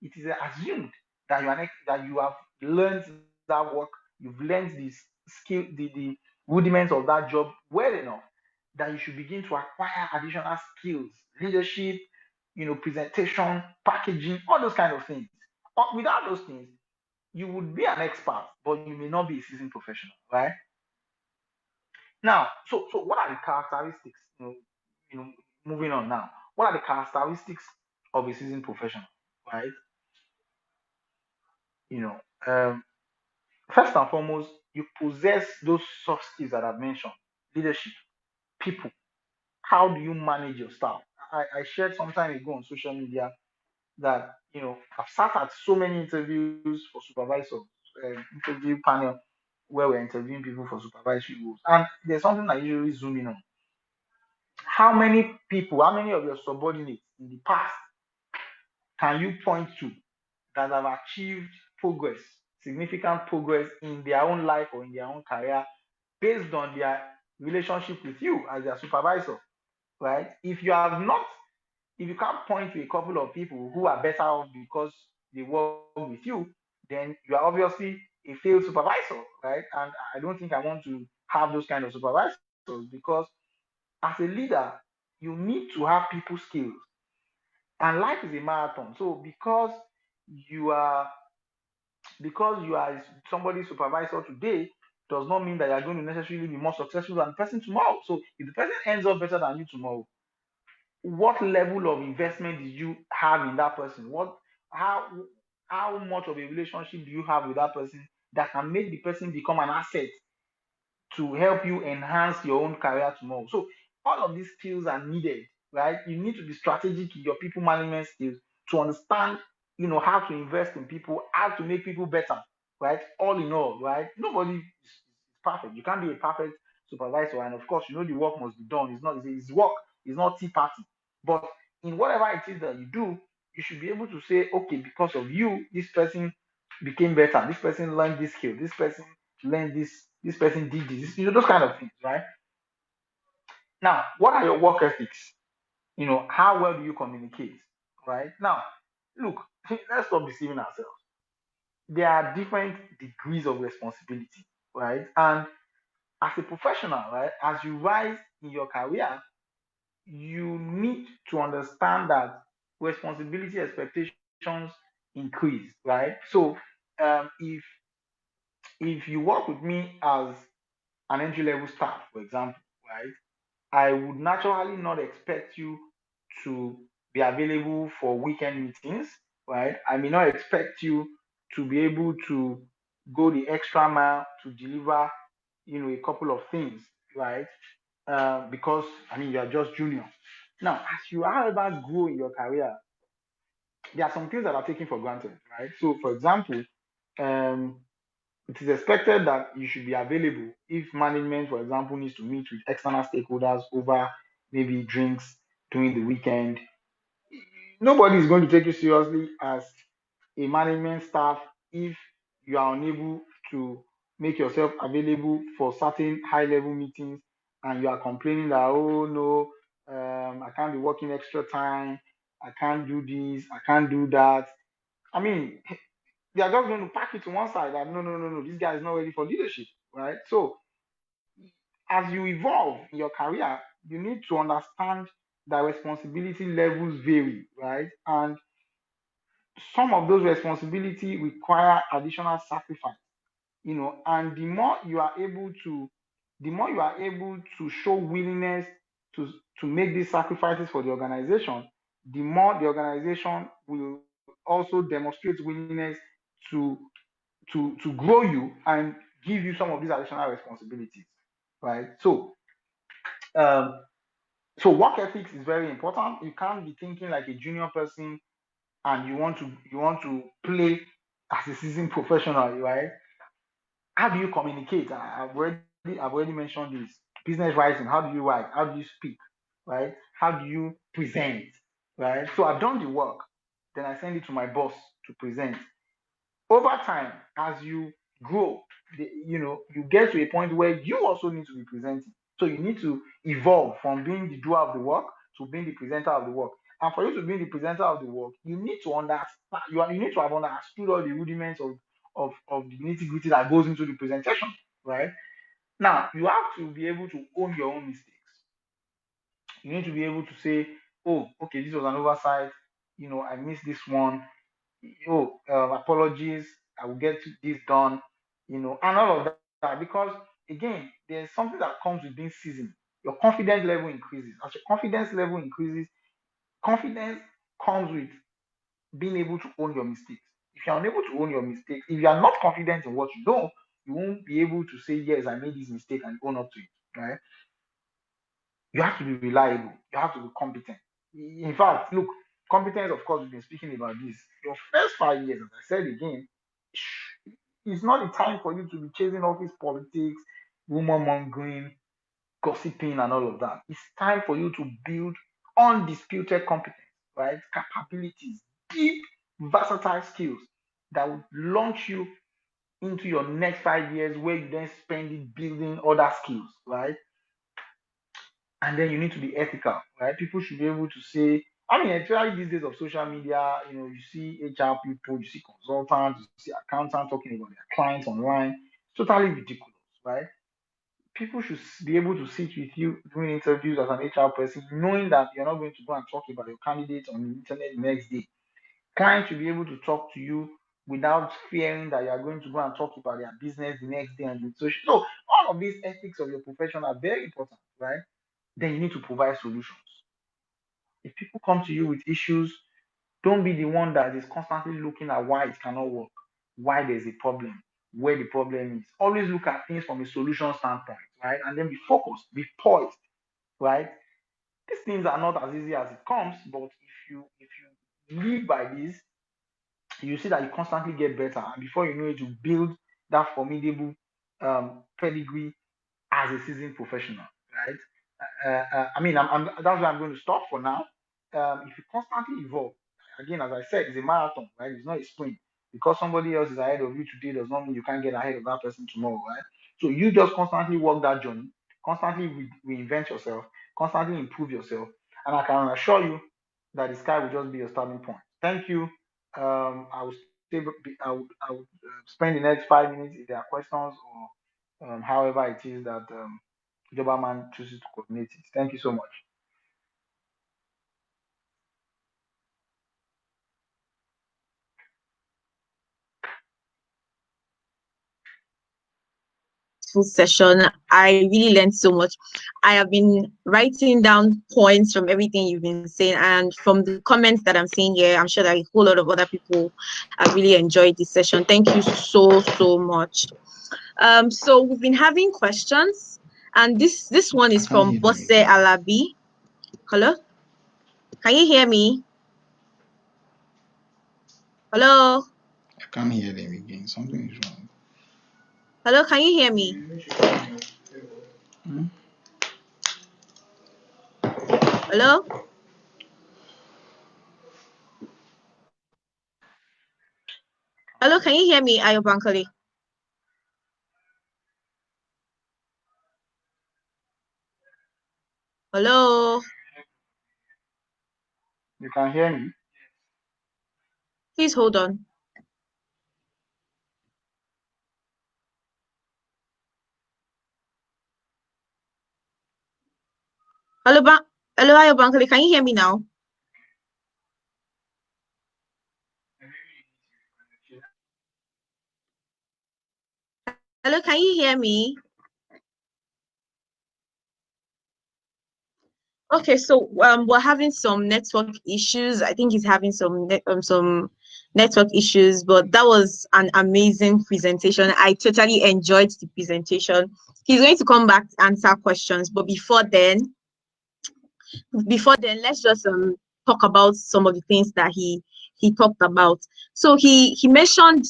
it is assumed that you have learned that work, you've learned this skill, the rudiments of that job well enough that you should begin to acquire additional skills, leadership, presentation, packaging, all those kind of things. Without those things, you would be an expert, but you may not be a seasoned professional, right? Now, so what are the characteristics? You know, moving on now. What are the characteristics of a seasoned professional, right? You know, um, First and foremost, you possess those soft skills that I've mentioned: leadership, people. How do you manage your staff? I shared some time ago on social media that I've sat at so many interviews for supervisors, interview panel where we're interviewing people for supervisory roles, and there's something I usually zoom in on. How many people, how many of your subordinates in the past can you point to that have achieved progress, significant progress in their own life or in their own career based on their relationship with you as their supervisor, right? If you can't point to a couple of people who are better off because they work with you, then you are obviously a failed supervisor, right? And I don't think I want to have those kind of supervisors, because as a leader, you need to have people skills. And life is a marathon. So you are because you are somebody's supervisor today does not mean that you're going to necessarily be more successful than the person tomorrow. So if the person ends up better than you tomorrow, what level of investment did you have in that person? How how much of a relationship do you have with that person that can make the person become an asset to help you enhance your own career tomorrow? So all of these skills are needed, right? You need to be strategic in your people management skills to understand, how to invest in people, how to make people better, right? All in all, right? Nobody is perfect. You can't be a perfect supervisor, and of course, the work must be done. It's work. It's not tea party. But in whatever it is that you do, you should be able to say, okay, because of you, this person became better. This person learned this skill. This person learned this. This person did this. Those kind of things, right? Now, what are your work ethics? How well do you communicate, right? Now, look, let's stop deceiving ourselves. There are different degrees of responsibility, right? And as a professional, right, as you rise in your career, you need to understand that responsibility expectations increase, right? So, if you work with me as an entry level staff, for example, right, I would naturally not expect you to be available for weekend meetings, right? I may not expect you to be able to go the extra mile to deliver, a couple of things, right? Because you are just junior. Now, as you however grow in your career, there are some things that are taken for granted, right? So, for example, um, it is expected that you should be available if management, for example, needs to meet with external stakeholders over maybe drinks during the weekend. nobody is going to take you seriously as a management staff if you are unable to make yourself available for certain high level meetings and you are complaining that, oh no, I can't be working extra time, I can't do this, I can't do that. I mean, they are just going to pack it to one side that no, this guy is not ready for leadership, right? So as you evolve in your career, you need to understand that responsibility levels vary, right? And some of those responsibilities require additional sacrifice, and the more you are able to show willingness to make these sacrifices for the organization, the more the organization will also demonstrate willingness to to grow you and give you some of these additional responsibilities, right? Um, so work ethics is very important. You can't be thinking like a junior person and you want to play as a seasoned professional, right? How do you communicate? I've already mentioned this. Business writing, how do you write? How do you speak? Right? How do you present? Right? So I've done the work, then I send it to my boss to present. Over time, as you grow, you get to a point where you also need to be presenting. So you need to evolve from being the doer of the work to being the presenter of the work. And for you to be the presenter of the work, you need to understand. You need to have understood all the rudiments of the nitty gritty that goes into the presentation, right? Now you have to be able to own your own mistakes. You need to be able to say, "Oh, okay, this was an oversight. I missed this one. Oh, apologies, I will get this done, and all of that." Because again, there's something that comes with being seasoned. Your confidence level increases. As your confidence level increases, confidence comes with being able to own your mistakes. If you're unable to own your mistakes, if you are not confident in what you know, you won't be able to say, "Yes, I made this mistake," and own up to it, right? You have to be reliable. You have to be competent. In fact, look, competence, of course, we've been speaking about this. Your first 5 years, as I said again, it's not the time for you to be chasing office politics, rumor mongering, gossiping, and all of that. It's time for you to build undisputed competence, right? Capabilities, deep, versatile skills that will launch you into your next 5 years where you then spend it building other skills, right? And then you need to be ethical, right? People should be able to say, I mean, especially these days of social media, you see HR people, you see consultants, you see accountants talking about their clients online. It's totally ridiculous, right? People should be able to sit with you during interviews as an HR person, knowing that you're not going to go and talk about your candidate on the internet the next day. Clients should be able to talk to you without fearing that you are going to go and talk about their business the next day and the social. So all of these ethics of your profession are very important, right? Then you need to provide solutions. If people come to you with issues, don't be the one that is constantly looking at why it cannot work, why there's a problem, where the problem is. Always look at things from a solution standpoint, right? And then be focused, be poised, right? These things are not as easy as it comes, but if you live by this, you see that you constantly get better, and before you know it, you build that formidable pedigree as a seasoned professional, right? I mean, that's where I'm going to stop for now. If you constantly evolve, again, as I said, it's a marathon, right? It's not a sprint. Because somebody else is ahead of you today does not mean you can't get ahead of that person tomorrow, right? So you just constantly walk that journey, constantly reinvent yourself, constantly improve yourself, and I can assure you that the sky will just be your starting point. Thank you. I will stay, I would spend the next 5 minutes if there are questions or however it is that Joberman chooses to coordinate it. Thank you so much. Full session. I really learned so much. I have been writing down points from everything you've been saying, and from the comments that I'm seeing here, I'm sure that a whole lot of other people have really enjoyed this session. Thank you so much. So we've been having questions, and this one I is can't from hear them Bosse again. Alabi. Hello, can you hear me? Hello, I can't hear them again. Something is wrong. hello, can you hear me? Hmm? Hello. can you hear me, Ayobankole? Hello, You can hear me? please hold on. Hello, hello, Ayobankole, can you hear me now? Hello, can you hear me? Okay, so we're having some network issues. I think he's having some network issues, but that was an amazing presentation. I totally enjoyed the presentation. He's going to come back to answer questions, but before then, let's just talk about some of the things that he talked about. So he mentioned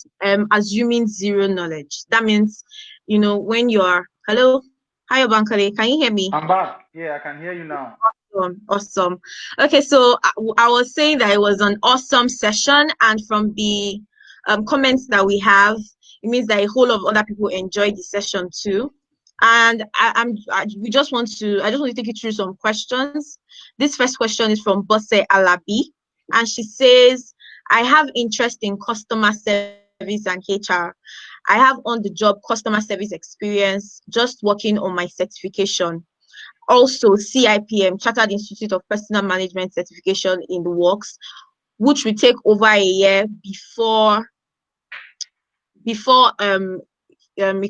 assuming zero knowledge. That means, when you're hello, hi Obankale, can you hear me? I'm back. Yeah, I can hear you now. Awesome. Okay, so I was saying that it was an awesome session, and from the comments that we have, it means that a whole lot of other people enjoyed the session too. And I just want to take you through some questions. This first question is from Bosse Alabi, and she says, "I have interest in customer service and HR. I have on-the-job customer service experience, just working on my certification. Also, CIPM, Chartered Institute of Personal Management certification in the works, which will take over a year before it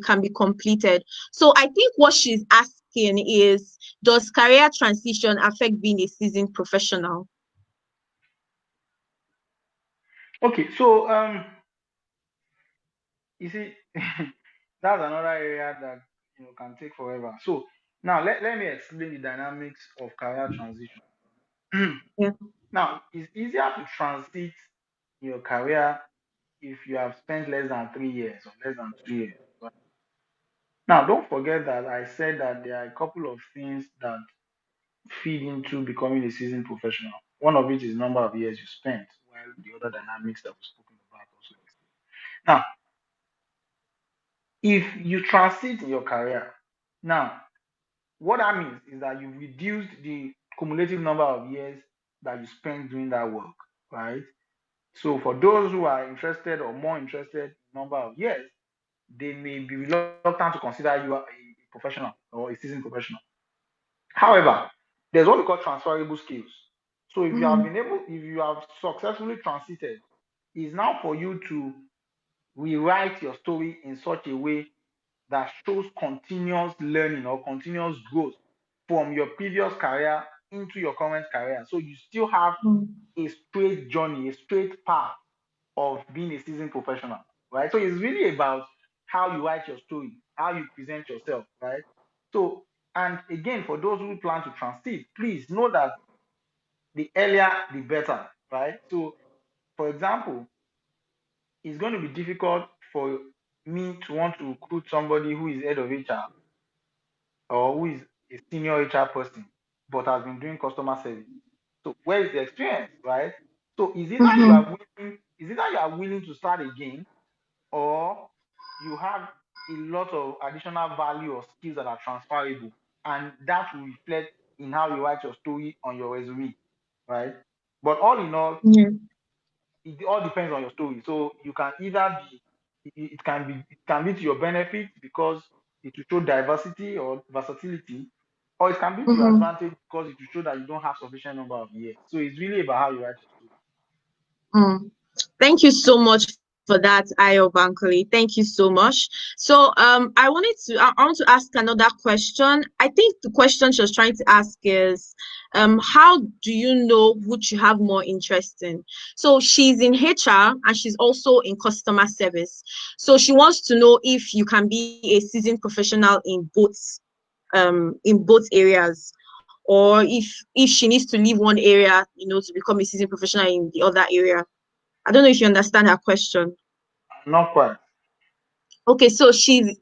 can be completed." So I think what she's asking is, does career transition affect being a seasoned professional? Okay, so you see, that's another area that can take forever. So now let me explain the dynamics of career transition. Yeah. Now, it's easier to transit your career if you have spent less than 3 years or less than 2 years. But now, don't forget that I said that there are a couple of things that feed into becoming a seasoned professional. One of which is number of years you spent, while the other dynamics that we've spoken about also exist. Now, if you transit in your career, now what that means is that you've reduced the cumulative number of years that you spend doing that work, right? So for those who are interested or more interested in number of years, they may be reluctant to consider you a professional or a seasoned professional. However, there's what we call transferable skills. So if you have Mm-hmm. been able, if you have successfully transited, it's now for you to rewrite your story in such a way that shows continuous learning or continuous growth from your previous career into your current career. So you still have a straight journey, a straight path of being a seasoned professional, right? So it's really about how you write your story, how you present yourself, right? So, and again, for those who plan to transit, please know that the earlier the better, right? So, for example, it's going to be difficult for me to want to recruit somebody who is head of HR or who is a senior HR person but has been doing customer service. So where is the experience, right? So Mm-hmm. is either you are willing to start again, or you have a lot of additional value or skills that are transferable, and that will reflect in how you write your story on your resume, right? But all in all, Yeah. it all depends on your story. So you can either be it can be to your benefit because it will show diversity or versatility, or it can be to your Mm-hmm. advantage because it will show that you don't have sufficient number of years. So it's really about how you write your story. Mm. Thank you so much for that, Ayo Bankole. Thank you so much. So I want to ask another question. I think the question she was trying to ask is how do you know which you have more interest in? So she's in HR and she's also in customer service. So she wants to know if you can be a seasoned professional in both areas, or if she needs to leave one area, to become a seasoned professional in the other area. I don't know if you understand her question. Not quite. Okay, so she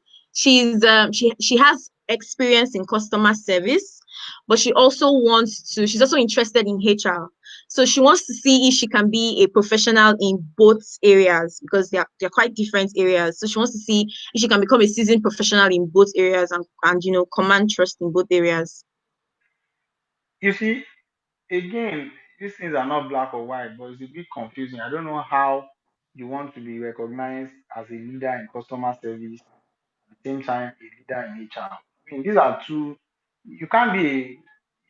has experience in customer service, but she's also interested in HR. So she wants to see if she can be a professional in both areas because they're quite different areas. So she wants to see if she can become a seasoned professional in both areas and command trust in both areas. You see, again, these things are not black or white, but it's a bit confusing. I don't know how you want to be recognized as a leader in customer service at the same time a leader in HR. I mean, these are two. You can't be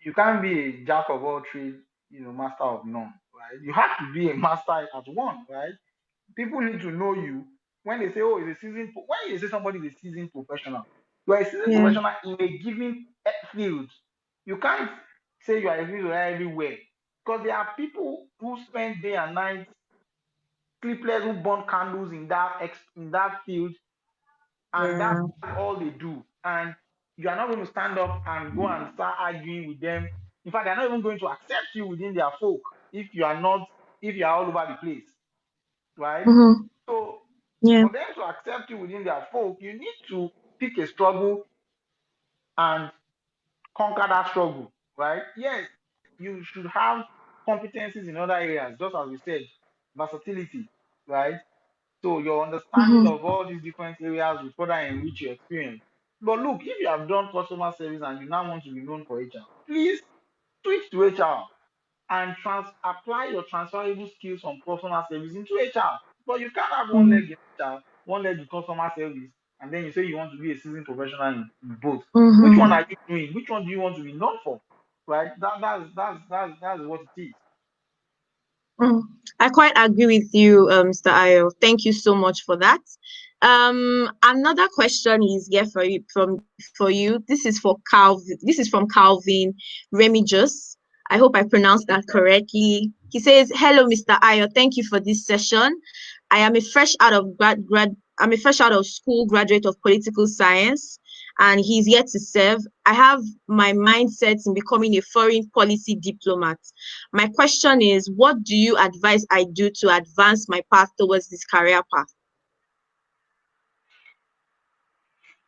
a jack of all trades, master of none, right? You have to be a master at one, right? People need to know you. When they say, "Oh, when you say somebody is a seasoned professional, you are a seasoned Yeah. professional in a given field. You can't say you are a seasoned professional everywhere because there are people who spend day and night sleepless, who burn candles in that field, and that's Yeah. all they do. And you are not going to stand up and go and start arguing with them. In fact, they're not even going to accept you within their folk if you are all over the place, right? Mm-hmm. So Yeah. for them to accept you within their folk, you need to pick a struggle and conquer that struggle, right? Yes, you should have competencies in other areas, just as we said, versatility, right? So your understanding Mm-hmm. of all these different areas will further enrich your experience. But look, if you have done customer service and you now want to be known for HR, please switch to HR and apply your transferable skills from customer service into HR. But you can't have one leg in HR, one leg in customer service, and then you say you want to be a seasoned professional in both. Which one Mm-hmm. are you doing? Which one do you want to be known for? Right? That's what it is. Mm. I quite agree with you, Mr. Ayo. Thank you so much for that. Another question is here for you. This is for Calvin. This is from Calvin Remigius. I hope I pronounced that correctly. He says, "Hello, Mr. Ayo. Thank you for this session. I am a fresh out of I'm a fresh out of school graduate of political science, and he's yet to serve. I have my mindset in becoming a foreign policy diplomat. My question is, what do you advise I do to advance my path towards this career path?"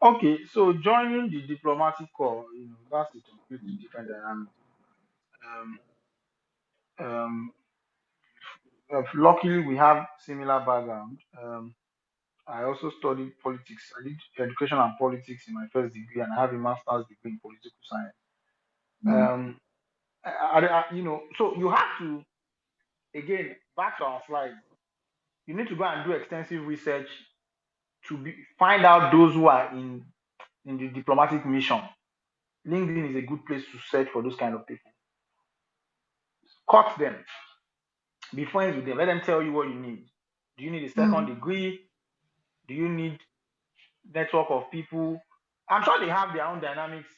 Okay, so joining the diplomatic corps, that's a completely different dynamic. Um, um, luckily, we have similar background. I also studied politics. I did education and politics in my first degree, and I have a master's degree in political science. Um, so you have to, again, back to our slides. You need to go and do extensive research to find out those who are in the diplomatic mission. LinkedIn is a good place to search for those kind of people. Cut them. Be friends with them. Let them tell you what you need. Do you need a second degree? Do you need network of people? I'm sure they have their own dynamics,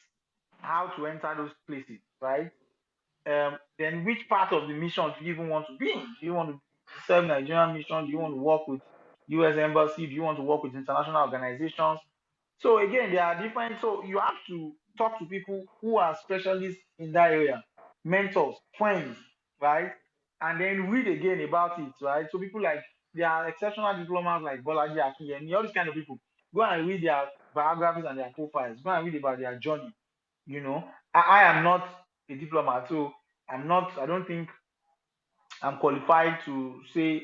how to enter those places, right? Then which part of the mission do you even want to be in? Do you want to serve Nigerian mission? Do you want to work with US Embassy? Do you want to work with international organizations? So again, there are different. So you have to talk to people who are specialists in that area, mentors, friends, right? And then read again about it, right? So people like there are exceptional diplomats like Bolaji Akinyemi, all these kind of people. Go and read their biographies and their profiles. Go and read about their journey. I am not a diplomat, so I don't think I'm qualified to say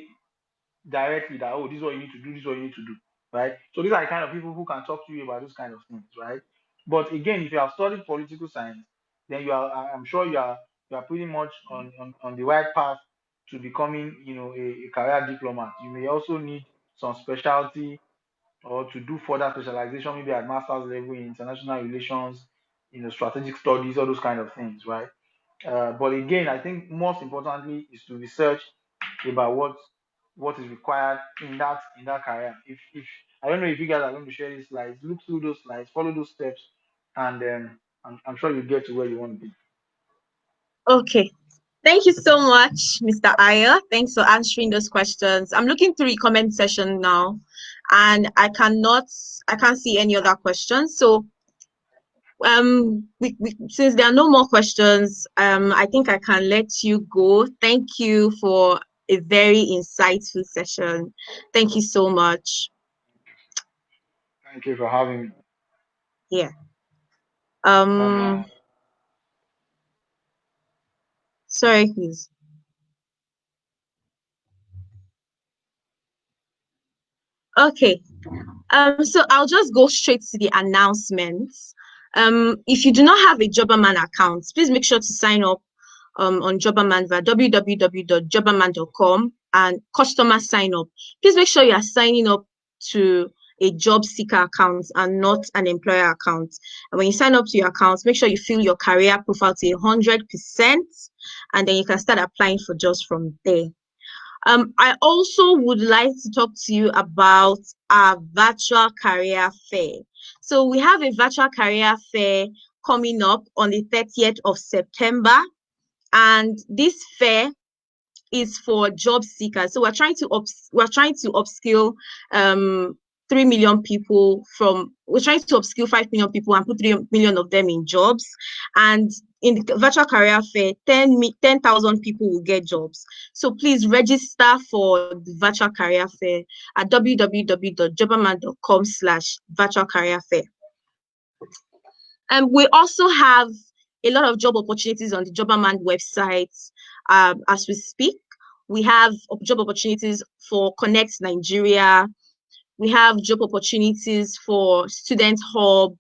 directly that, oh, this is what you need to do, this is what you need to do, right? So these are the kind of people who can talk to you about those kind of things, right? But again, if you have studied political science, then I'm sure you are pretty much on the right path to becoming, a career diplomat. You may also need some specialty or to do further specialization, maybe at master's level in international relations, strategic studies, all those kind of things, right? But again, I think most importantly is to research about what is required in that career. If I don't know if you guys are going to share these slides, look through those slides, follow those steps, and I'm sure you get to where you want to be. Okay. Thank you so much, Mr. Ayer. Thanks for answering those questions. I'm looking through the comment section now, and I can't see any other questions. So since there are no more questions, I think I can let you go. Thank you for a very insightful session. Thank you so much. Thank you for having me. Yeah. Bye bye. Sorry, please. Okay. So I'll just go straight to the announcements. If you do not have a Jobberman account, please make sure to sign up on Jobberman via www.jobberman.com and customer sign up. Please make sure you are signing up to a job seeker account and not an employer account. And when you sign up to your account, make sure you fill your career profile to 100%, and then you can start applying for jobs from there. I also would like to talk to you about our virtual career fair. So we have a virtual career fair coming up on the 30th of September, and this fair is for job seekers. So we're trying to upskill 3 million people we're trying to upskill 5 million people and put 3 million of them in jobs. And in the virtual career fair, 10,000 people will get jobs. So please register for the virtual career fair at www.jobberman.com/virtual career fair. And we also have a lot of job opportunities on the Jobberman website as we speak. We have job opportunities for Connect Nigeria. We have job opportunities for Student Hub.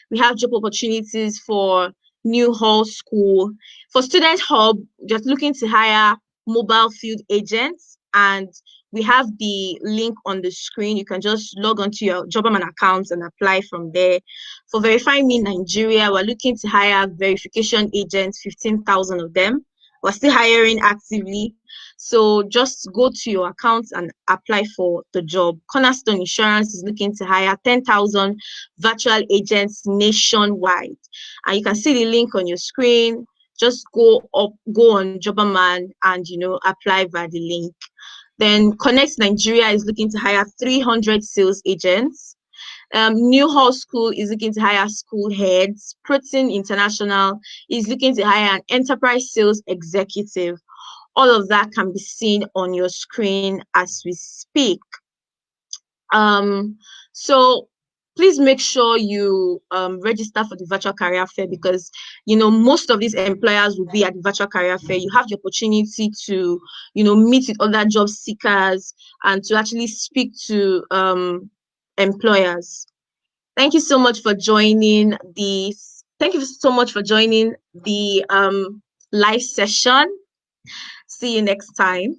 We have job opportunities for New Hall School. For Student Hub, just looking to hire mobile field agents, and we have the link on the screen. You can just log onto your Jobberman account and apply from there. For Verify Me Nigeria, we're looking to hire verification agents, 15,000 of them. We're still hiring actively. So just go to your account and apply for the job. Cornerstone Insurance is looking to hire 10,000 virtual agents nationwide. And you can see the link on your screen. Just go on Jobberman and, apply via the link. Then Connect Nigeria is looking to hire 300 sales agents. New Hall School is looking to hire school heads. Protein International is looking to hire an enterprise sales executive. All of that can be seen on your screen as we speak. So please make sure you register for the virtual career fair, because most of these employers will be at the virtual career fair. You have the opportunity to meet with other job seekers and to actually speak to employers. Thank you so much for joining the live session. See you next time.